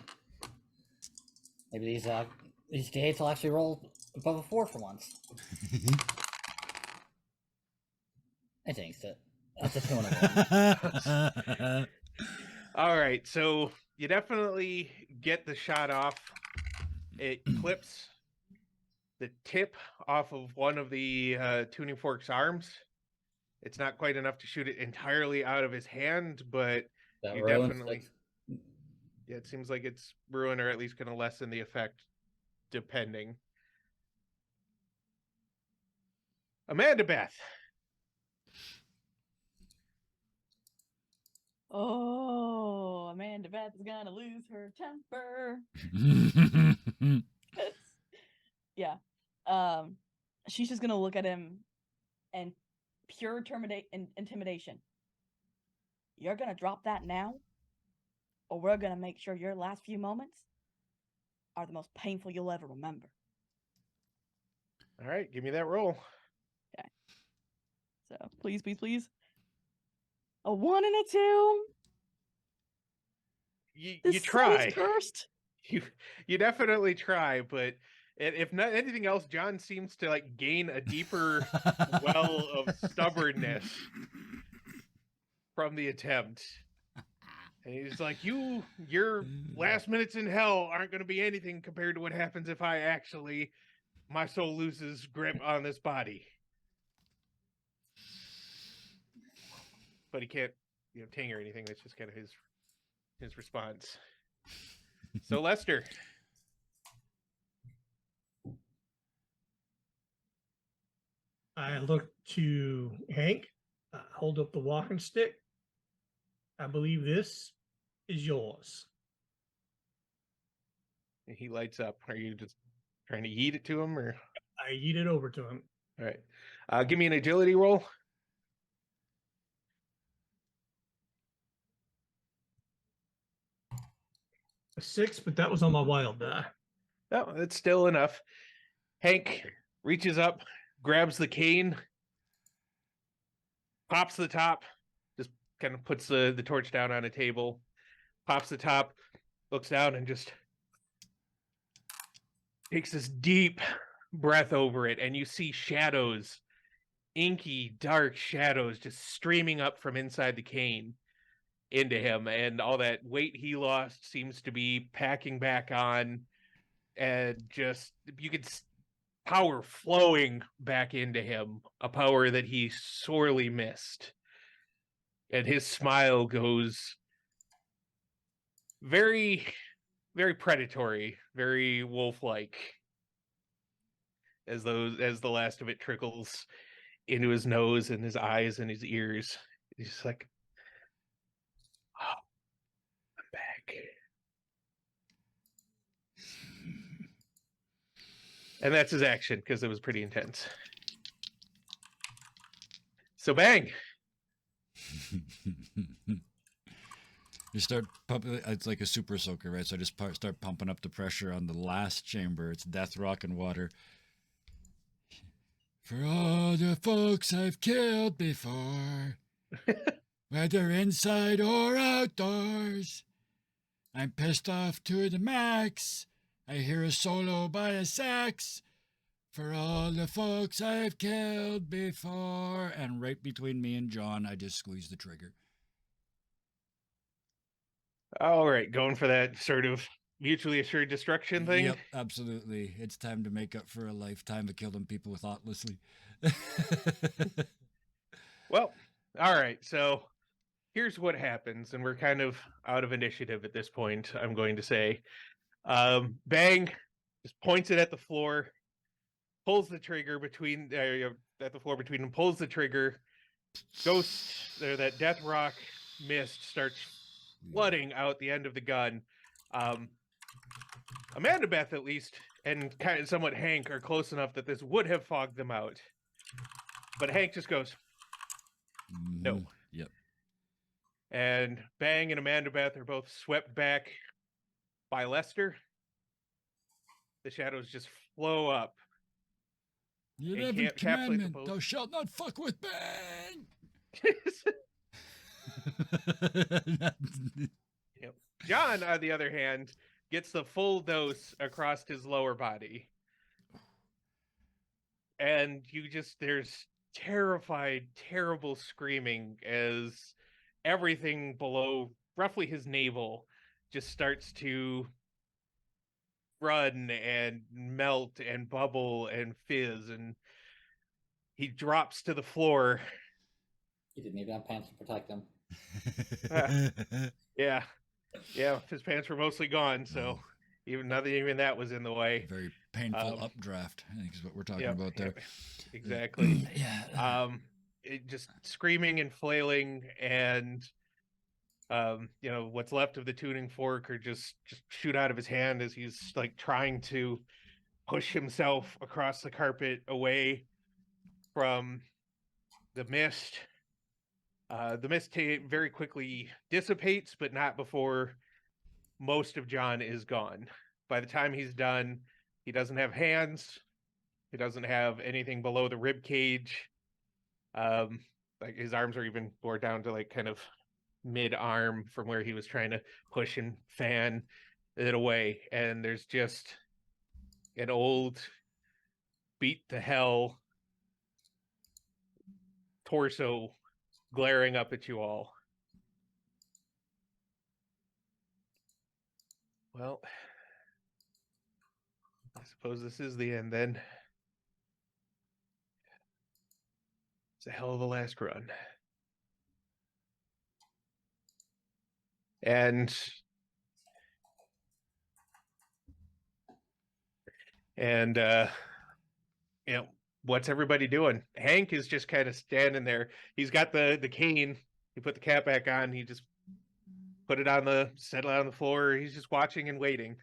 Maybe these D8s will actually roll above a 4 for once. I jinxed it. That's a 2 and a 1. All right, so you definitely get the shot off. It clips the tip off of one of the tuning fork's arms, It's not quite enough to shoot it entirely out of his hand, but That you ruins definitely... Yeah, it seems like it's ruined, or at least going to lessen the effect, depending. Amanda Beth. Oh, Amanda Beth is gonna lose her temper. Yeah. She's just gonna look at him and pure intimidation. You're gonna drop that now, or we're gonna make sure your last few moments are the most painful you'll ever remember. All right, give me that roll. Okay. So please, please, please. A 1 and a 2. You This try. set is cursed. You definitely try, but if not anything else, John seems to like gain a deeper well of stubbornness from the attempt. And he's like, your last minutes in hell aren't going to be anything compared to what happens if my soul loses grip on this body. But he can't, ting or anything. That's just kind of his response. So Lester. I look to Hank, hold up the walking stick. I believe this is yours. He lights up. Are you just trying to yeet it to him, or? I yeet it over to him. All right. Give me an agility roll. A 6, but that was on my wild die. No, that's still enough. Hank reaches up, grabs the cane, pops the top, just kind of puts the torch down on a table, pops the top, looks down, and just takes this deep breath over it, and you see shadows, inky, dark shadows just streaming up from inside the cane into him, and all that weight he lost seems to be packing back on, and just you could power flowing back into him, a power that he sorely missed. And his smile goes very, very predatory, very wolf-like, as the last of it trickles into his nose and his eyes and his ears. He's just like, oh, I'm back. And that's his action, because it was pretty intense. So bang. You start pumping. It's like a super soaker, right? So I just start pumping up the pressure on the last chamber. It's death, rock, and water. For all the folks I've killed before, whether inside or outdoors, I'm pissed off to the max. I hear a solo by a sax. For all the folks I've killed before. And right between me and John, I just squeeze the trigger. All right, going for that sort of mutually assured destruction thing. Yep, absolutely. It's time to make up for a lifetime of killing people thoughtlessly. Well, all right, so here's what happens, and we're kind of out of initiative at this point, I'm going to say. Bang just points it at the floor, pulls the trigger at the floor between them, pulls the trigger. Ghost, that death rock mist starts flooding out the end of the gun. Amanda Beth, at least, and kind of somewhat Hank, are close enough that this would have fogged them out. But Hank just goes, no. Yep. And Bang and Amanda Beth are both swept back by Lester. The shadows just flow up. The And 11th commandment, both. thou shalt not fuck with Bang! Yep. John, on the other hand, gets the full dose across his lower body. And there's terrified, terrible screaming as everything below roughly his navel just starts to run and melt and bubble and fizz, and he drops to the floor He didn't even have pants to protect him. Yeah, his pants were mostly gone, so Oh. nothing even that was in the way. Very painful Um, updraft, I think is what we're talking Yep, about there. yep, exactly. Yeah. It just screaming and flailing, and what's left of the tuning fork are just shoot out of his hand as he's like trying to push himself across the carpet away from the mist. The mist very quickly dissipates, but not before most of John is gone. By the time he's done, he doesn't have hands. He doesn't have anything below the rib cage. Like his arms are even more down to like kind of mid-arm from where he was trying to push and fan it away. And there's just an old beat to hell torso glaring up at you all. Well, I suppose this is the end then. It's a hell of a last run. And what's everybody doing? Hank is just kind of standing there. He's got the cane. He put the cap back on. He just put it settle on the floor. He's just watching and waiting.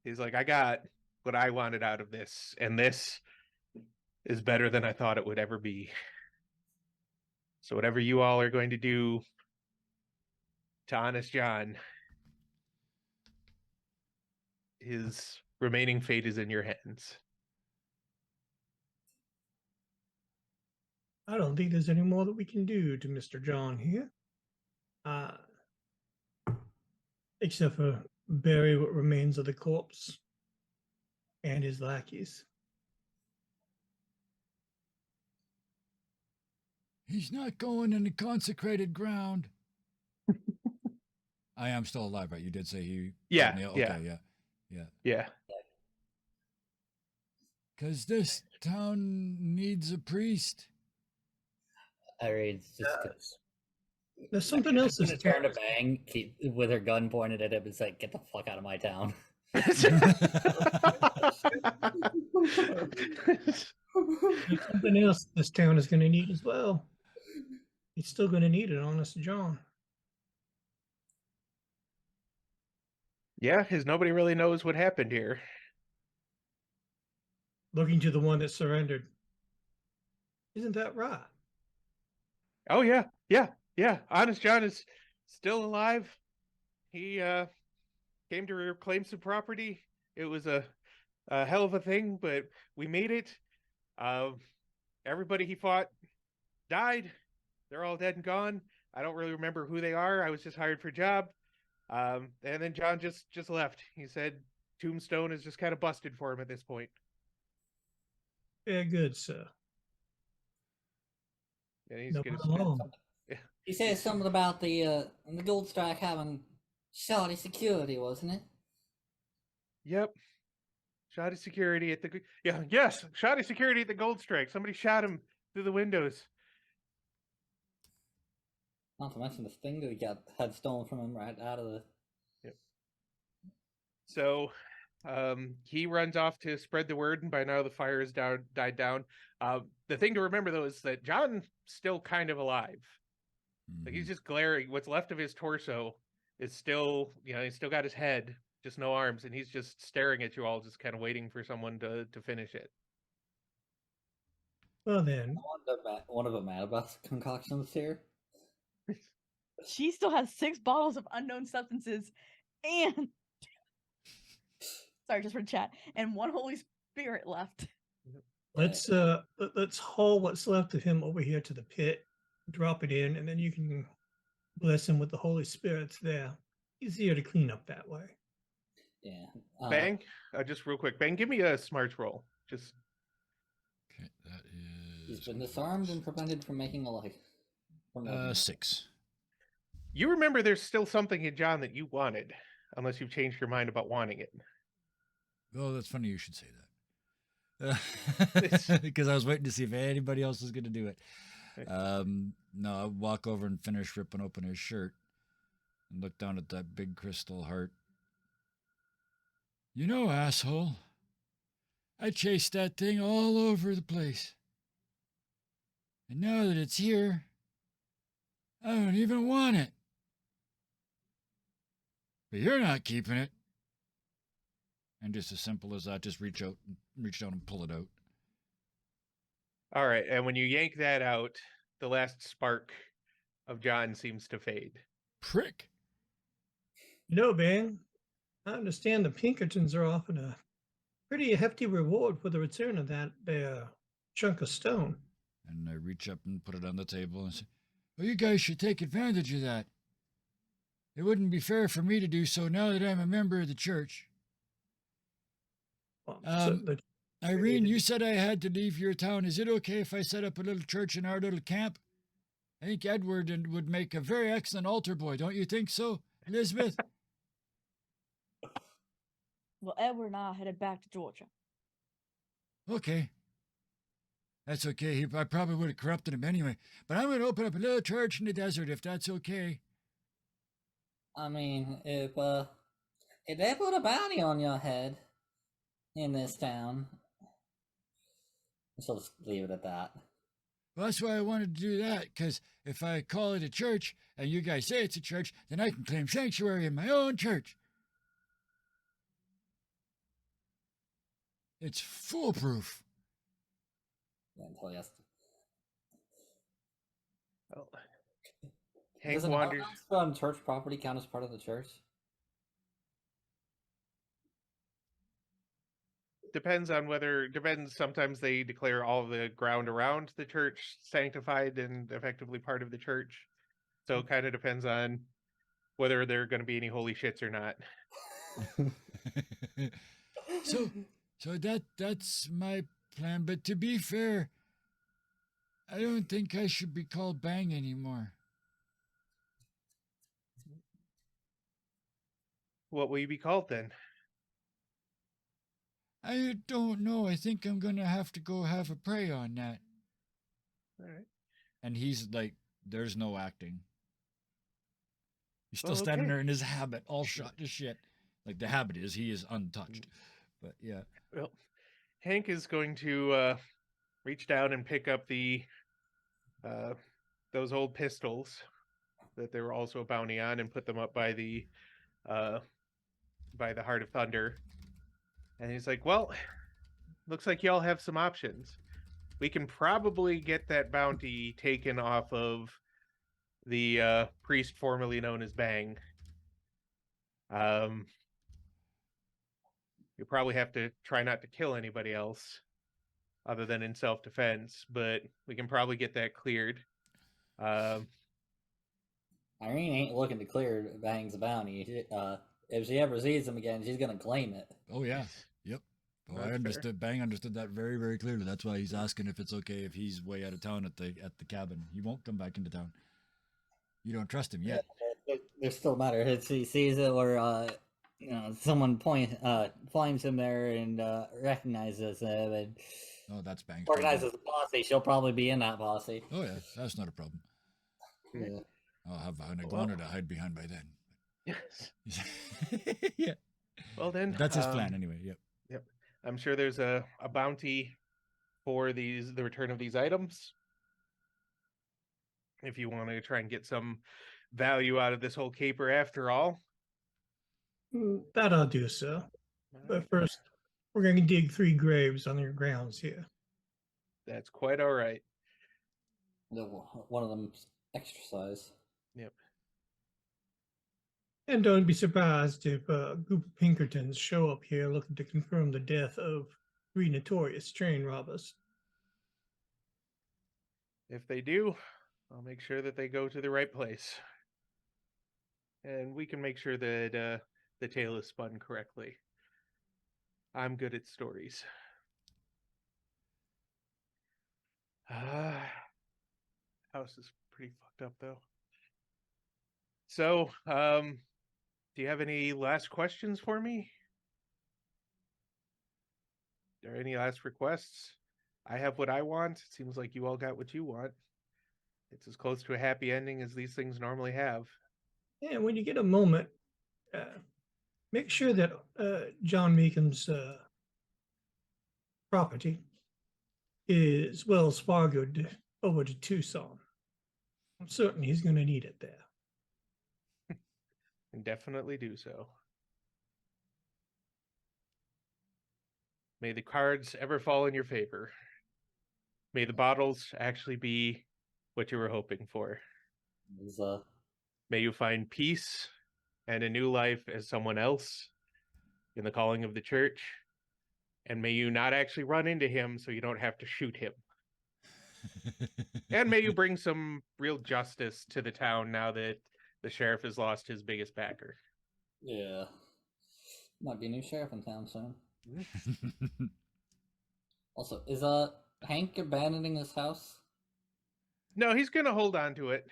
He's like, I got what I wanted out of this, and this is better than I thought it would ever be. So whatever you all are going to do to Honest John, his remaining fate is in your hands. I don't think there's any more that we can do to Mr. John here. Except for bury what remains of the corpse and his lackeys. He's not going in the consecrated ground. I am still alive, right? You did say he... Yeah, okay, yeah. Yeah. Because this town needs a priest. I read just... There's something else Gonna that's turn to Bang with her gun pointed at him and say, "Get the fuck out of my town." There's something else this town is going to need as well. It's still going to need an Honest John. Yeah, because nobody really knows what happened here. Looking to the one that surrendered. Isn't that right? Oh, yeah. Honest John is still alive. He came to reclaim some property. It was a hell of a thing, but we made it. Everybody he fought died. They're all dead and gone. I don't really remember who they are. I was just hired for a job. And then John just left. He said Tombstone is just kind of busted for him at this point. Very good, sir. And he's No gonna problem. He says something about the Gold Strike having shoddy security, wasn't it? Yep. Shoddy security at the yes, shoddy security at the Gold Strike. Somebody shot him through the windows. Not to mention the thing that he had stolen from him right out of the... Yep. So he runs off to spread the word, and by now the fire has died down. The thing to remember, though, is that John's still kind of alive. Like, he's just glaring. What's left of his torso is still, he's still got his head, just no arms, and he's just staring at you all, just kind of waiting for someone to finish it. Well then, One of the Madabus concoctions here. She still has 6 bottles of unknown substances and sorry, just for chat, and 1 Holy Spirit left. let's haul what's left of him over here to the pit, drop it in, and then you can bless him with the Holy Spirits there. Easier to clean up that way. Yeah. Bang, just real quick, Bang, give me a smarts roll. Just Okay, that He's is... been disarmed and prevented from making a life. 6. you remember there's still something in John that you wanted, unless you've changed your mind about wanting it. Oh, that's funny you should say that. Because I was waiting to see if anybody else was going to do it. No, I walk over and finish ripping open his shirt and look down at that big crystal heart. You know, asshole, I chased that thing all over the place. And now that it's here, I don't even want it. But you're not keeping it. And just as simple as that, just reach down and pull it out. All right, and when you yank that out, the last spark of John seems to fade. Prick. Bang, I understand the Pinkertons are offering a pretty hefty reward for the return of that there chunk of stone. And I reach up and put it on the table and say, well, you guys should take advantage of that. It wouldn't be fair for me to do so now that I'm a member of the church. Irene, you said I had to leave your town. Is it okay if I set up a little church in our little camp? I think Edward would make a very excellent altar boy. Don't you think so, Elizabeth? Well, Edward and I headed back to Georgia. Okay. That's okay. I probably would have corrupted him anyway. But I'm going to open up a little church in the desert if that's okay. I mean, if they put a bounty on your head in this town, so just leave it at that. Well, that's why I wanted to do that, because if I call it a church and you guys say it's a church, then I can claim sanctuary in my own church. It's foolproof. Until yes. Well, Hank Does an wanders. outhouse on church property count as part of the church? Depends. Sometimes they declare all the ground around the church sanctified and effectively part of the church. So it kind of depends on whether there are going to be any holy shits or not. So that's my plan. But to be fair, I don't think I should be called Bang anymore. What will you be called then? I don't know. I think I'm going to have to go have a pray on that. All right. And he's like, there's no acting. He's still Oh, standing okay. there in his habit, all shot to shit. Like the habit is, he is untouched. But yeah. Well, Hank is going to reach down and pick up those old pistols that there were also a bounty on and put them up by the Heart of Thunder. And he's like, well, looks like y'all have some options. We can probably get that bounty taken off of the priest formerly known as Bang. You probably have to try not to kill anybody else other than in self-defense, but we can probably get that cleared. Irene ain't looking to clear Bang's bounty. If she ever sees him again, she's gonna claim it. Oh yeah. Yep. Oh, That's I fair. understood. Bang understood that very, very clearly. That's why he's asking if it's okay if he's way out of town at the cabin. He won't come back into town. You don't trust him yet. Yeah, there's still a matter if he sees it or someone finds him there and recognizes him and Oh, that's Bang's organizes a posse. She'll probably be in that posse. Oh yeah, that's not a problem. Yeah. I'll have an iguana to hide behind by then. Yes. Yeah. Well then, That's his plan anyway. Yep. Yep. I'm sure there's a bounty for the return of these items. If you want to try and get some value out of this whole caper after all. That I'll do so. But first, we're going to dig 3 graves on your grounds here. That's quite all right. One of them's exercise. Yep. And don't be surprised if a group of Pinkertons show up here looking to confirm the death of 3 notorious train robbers. If they do, I'll make sure that they go to the right place. And we can make sure that the tale is spun correctly. I'm good at stories. House is pretty fucked up, though. So, do you have any last questions for me? Are there any last requests? I have what I want. It seems like you all got what you want. It's as close to a happy ending as these things normally have. Yeah, when you get a moment, make sure that John Meekum's property is Wells Fargo over to Tucson. I'm certain he's going to need it there. And definitely do so. May the cards ever fall in your favor. May the bottles actually be what you were hoping for. Is, May you find peace and a new life as someone else in the calling of the church. And may you not actually run into him so you don't have to shoot him. And may you bring some real justice to the town now that the sheriff has lost his biggest backer. yeah. Might be a new sheriff in town soon. Also, is Hank abandoning his house? No, he's going to hold on to it.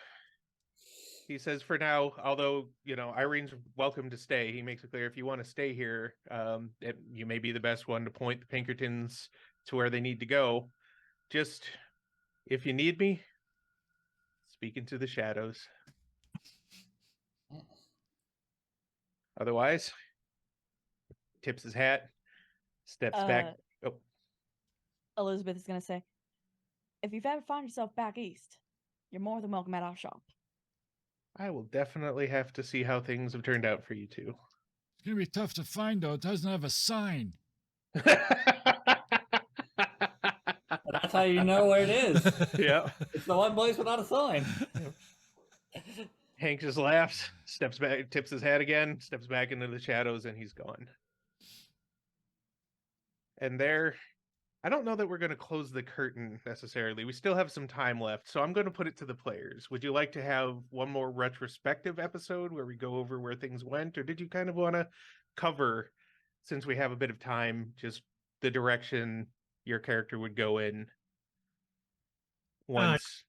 He says for now, although, Irene's welcome to stay. He makes it clear if you want to stay here, you may be the best one to point the Pinkertons to where they need to go. Just, if you need me, speak into the shadows. Yeah. Otherwise, tips his hat, steps back. Oh, Elizabeth is going to say, if you've ever found yourself back east, you're more than welcome at our shop. I will definitely have to see how things have turned out for you two. It's going to be tough to find, though. It doesn't have a sign. That's how you know where it is. Yeah. It's the one place without a sign. Hank just laughs, steps back, tips his hat again, steps back into the shadows, and he's gone. And there, I don't know that we're going to close the curtain necessarily. We still have some time left, so I'm going to put it to the players. Would you like to have one more retrospective episode where we go over where things went, or did you kind of want to cover, since we have a bit of time, just the direction your character would go in once?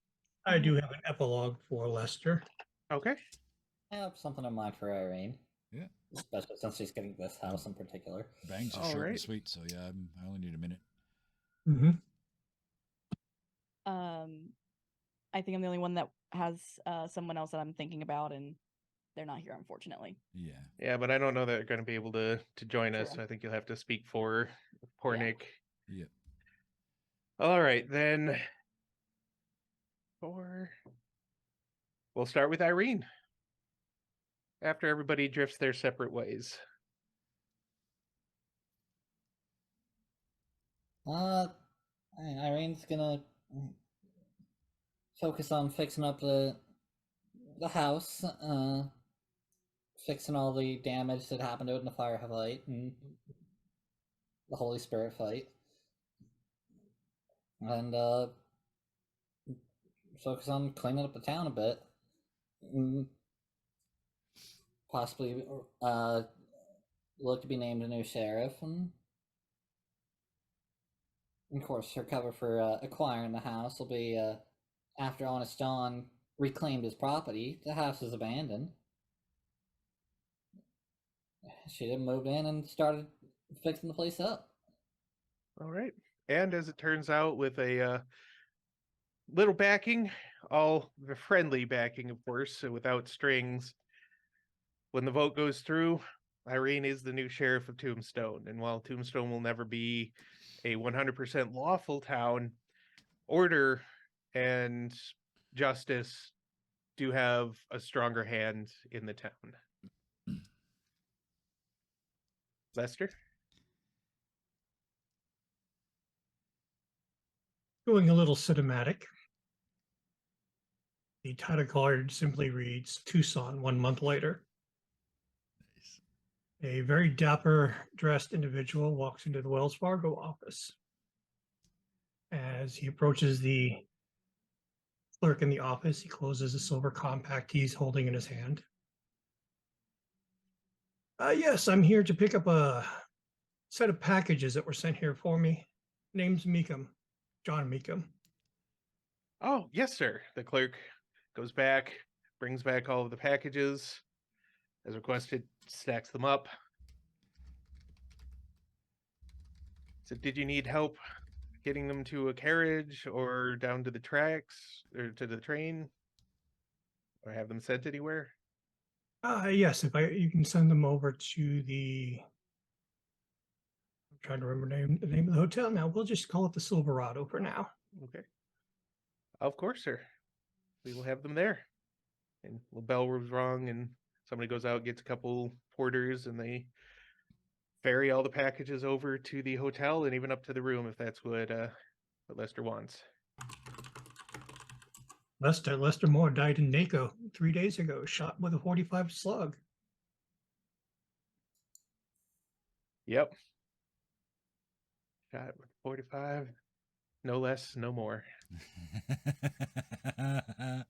I do have an epilogue for Lester. Okay. I have something in mind for Irene. Yeah. Especially since she's getting this house in particular. Bangs are All short right. and sweet, so yeah, I only need a minute. Mm-hmm. I think I'm the only one that has someone else that I'm thinking about, and they're not here, unfortunately. Yeah. Yeah, but I don't know that they're going to be able to join us. True. I think you'll have to speak for poor Yeah. Nick. Yep. All right, then. We'll start with Irene. After everybody drifts their separate ways. Irene's gonna focus on fixing up the house, fixing all the damage that happened to it in the fire fight and the Holy Spirit fight, and focus on cleaning up the town a bit. Possibly look to be named a new sheriff, and of course her cover for acquiring the house will be after Honest John reclaimed his property, the house is abandoned. She then moved in and started fixing the place up. All right. And as it turns out, with a little backing, all the friendly backing, of course, so without strings, when the vote goes through, Irene is the new sheriff of Tombstone. And while Tombstone will never be a 100% lawful town, order and justice do have a stronger hand in the town. Lester? Going a little cinematic. The title card simply reads Tucson 1 month later. Nice. A very dapper dressed individual walks into the Wells Fargo office. As he approaches the clerk in the office, he closes a silver compact he's holding in his hand. Yes, I'm here to pick up a set of packages that were sent here for me. Name's Meekum, John Meekum. Oh, yes, sir. The clerk goes back, brings back all of the packages, as requested, stacks them up. So, did you need help getting them to a carriage or down to the tracks or to the train, or have them sent anywhere? Yes, if you can send them over to the. I'm trying to remember the name of the hotel now. We'll just call it the Silverado for now. Okay. Of course, sir. We will have them there. And the bell was wrong, and somebody goes out, gets a couple porters, and they ferry all the packages over to the hotel and even up to the room if that's what Lester wants. Lester Moore died in NACO 3 days ago, shot with a 45 slug. Yep. Shot with 45. No less, no more. I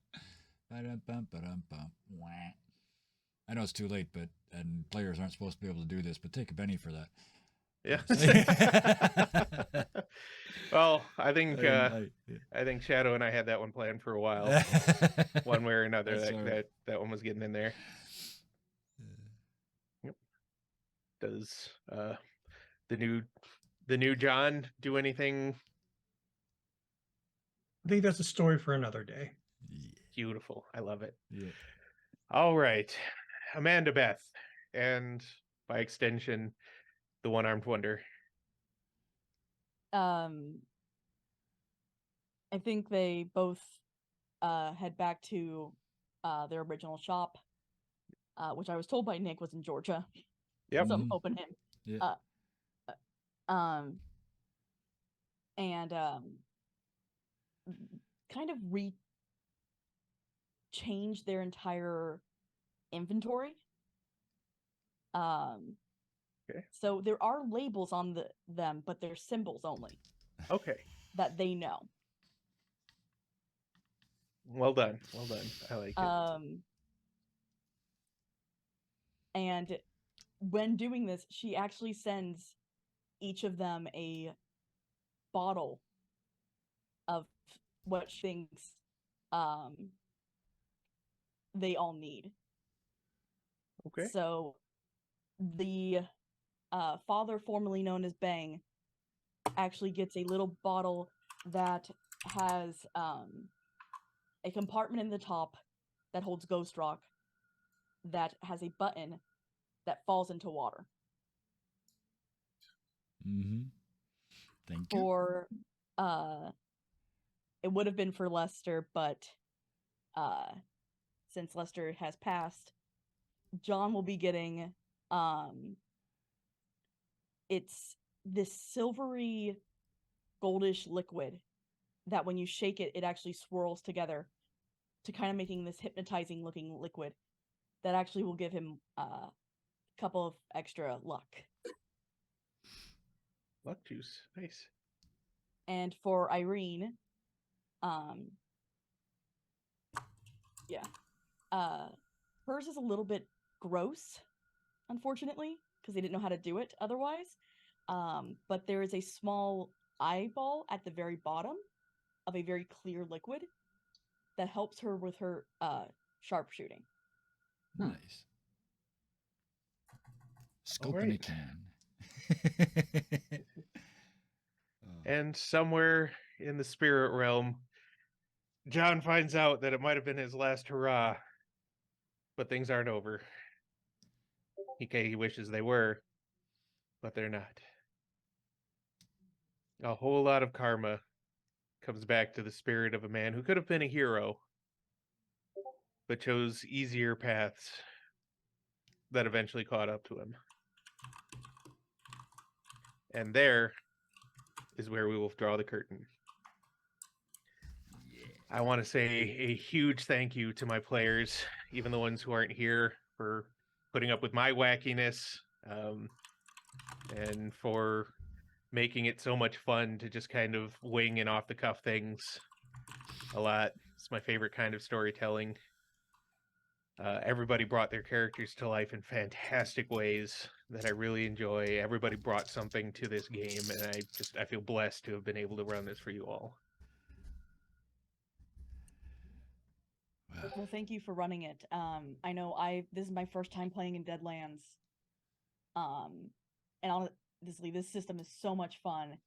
know it's too late, and players aren't supposed to be able to do this, but take a penny for that. Yeah. Well, I think Shadow and I had that one planned for a while. One way or another, that one was getting in there. Yep. Does the new John do anything? I think that's a story for another day. Yeah. Beautiful. I love it. Yeah. All right. Amanda Beth, and by extension, the One-Armed Wonder. I think they both head back to their original shop, which I was told by Nick was in Georgia. Yep. So I'm hoping him. Yeah. And kind of change their entire inventory. Okay. So there are labels on them, but they're symbols only. Okay. That they know. Well done. Well done. I like it. And when doing this, she actually sends each of them a bottle of what she thinks they all need. Okay. So the father, formerly known as Bang, actually gets a little bottle that has a compartment in the top that holds Ghost Rock that has a button that falls into water. Mm-hmm. Thank you. For it would have been for Lester, but since Lester has passed, John will be getting it's this silvery goldish liquid that when you shake it, it actually swirls together to kind of making this hypnotizing looking liquid that actually will give him a couple of extra luck. Luck juice. Nice. And for Irene, hers is a little bit gross, unfortunately, because they didn't know how to do it otherwise. But there is a small eyeball at the very bottom of a very clear liquid that helps her with her sharpshooting. Nice. Scope right. in a can. And somewhere in the spirit realm, John finds out that it might have been his last hurrah, but things aren't over. He wishes they were, but they're not. A whole lot of karma comes back to the spirit of a man who could have been a hero, but chose easier paths that eventually caught up to him. And there is where we will draw the curtain. I want to say a huge thank you to my players, even the ones who aren't here, for putting up with my wackiness, and for making it so much fun to just kind of wing and off the cuff things a lot. It's my favorite kind of storytelling. Everybody brought their characters to life in fantastic ways that I really enjoy. Everybody brought something to this game, and I feel blessed to have been able to run this for you all. Well, thank you for running it. I know this is my first time playing in Deadlands. And honestly, this system is so much fun.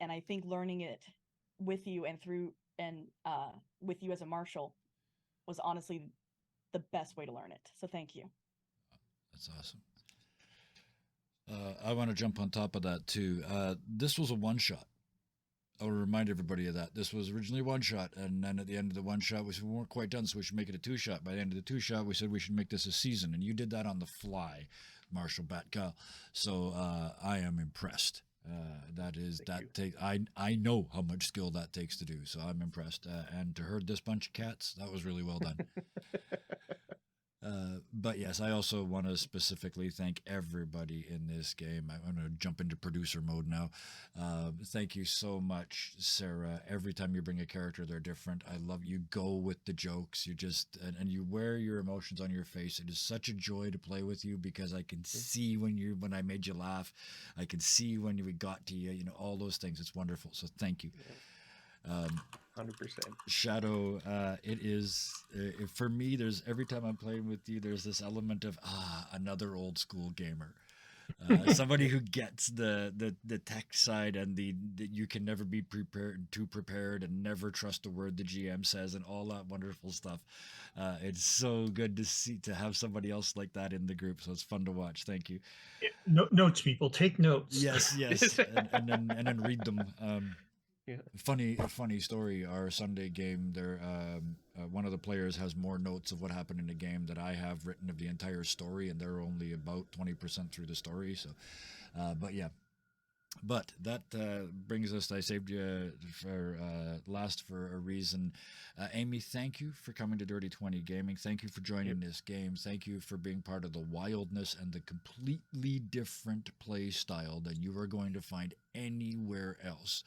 and I think learning it with you and with you as a marshal was honestly the best way to learn it. So thank you. That's awesome. I want to jump on top of that too. This was a one shot. I want to remind everybody of that. This was originally one shot, and then at the end of the one shot, we said we weren't quite done, so we should make it a two shot. By the end of the two shot, we said we should make this a season, and you did that on the fly, Marshall Batcal. So I am impressed. I know how much skill that takes to do, so I'm impressed. And to herd this bunch of cats, that was really well done. But yes, I also want to specifically thank everybody in this game. I'm going to jump into producer mode now. Thank you so much, Sarah. Every time you bring a character, they're different. I love you. Go with the jokes. You just and you wear your emotions on your face. It is such a joy to play with you because I can see when I made you laugh. I can see when we got to you. You know, all those things. It's wonderful. So thank you. 100%. Shadow, it is for me. There's every time I'm playing with you, there's this element of another old school gamer, somebody who gets the tech side and the you can never be too prepared and never trust a word the GM says and all that wonderful stuff. It's so good to have somebody else like that in the group. So it's fun to watch. Thank you. Notes, people, take notes. Yes, and then read them. Yeah. Funny story. Our Sunday game, there, one of the players has more notes of what happened in the game that I have written of the entire story, and they're only about 20% through the story. So, but yeah. But that brings us. I saved you for last for a reason. Amy, thank you for coming to Dirty 20 Gaming. Thank you for joining this game. Thank you for being part of the wildness and the completely different play style that you are going to find anywhere else.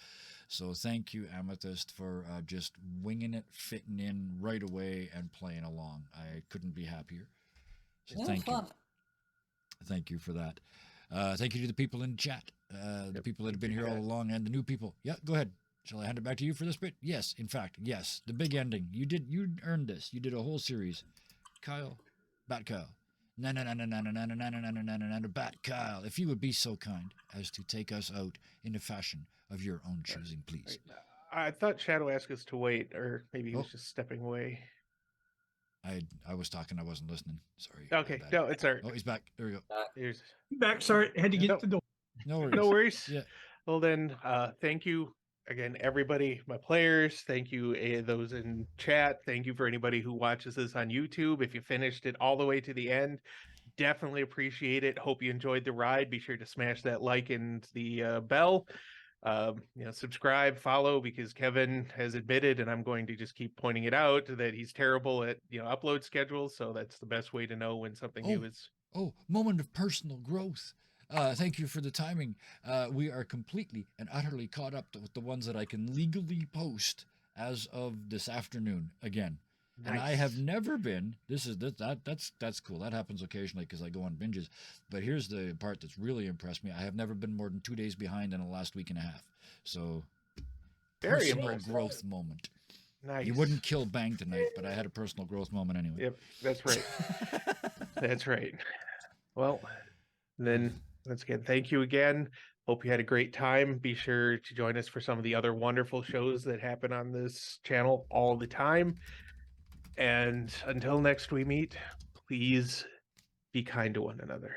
So thank you, Amethyst, for just winging it, fitting in right away, and playing along. I couldn't be happier. So thank you. Thank you for that. Thank you to the people in chat, the people that have been here all along, and the new people. Yeah, go ahead. Shall I hand it back to you for this bit? Yes, in fact, yes. The big ending. You earned this. You did a whole series. Kyle, Bat Kyle. Bat Kyle. If you would be so kind as to take us out in a fashion of your own choosing, please. I thought Shadow asked us to wait, or maybe he was just stepping away. I was talking. I wasn't listening. Sorry. Okay, no, it's all right. Oh, he's back. There we go. Here's back. Sorry, had to get the door. No worries. No worries. Yeah. Well then, thank you again, everybody, my players. Thank you, those in chat. Thank you for anybody who watches this on YouTube. If you finished it all the way to the end, definitely appreciate it. Hope you enjoyed the ride. Be sure to smash that like and the bell. Subscribe, follow, because Kevin has admitted, and I'm going to just keep pointing it out, that he's terrible at upload schedules. So that's the best way to know when something new is. Oh, moment of personal growth. Thank you for the timing. We are completely and utterly caught up with the ones that I can legally post as of this afternoon again. Nice. And I have never been. That's cool. That happens occasionally because I go on binges. But here's the part that's really impressed me. I have never been more than 2 days behind in the last week and a half. So, very personal growth moment. Nice. You wouldn't kill Bang tonight, but I had a personal growth moment anyway. Yep, that's right. That's right. Well, then once again, thank you again. Hope you had a great time. Be sure to join us for some of the other wonderful shows that happen on this channel all the time. And until next we meet, please be kind to one another.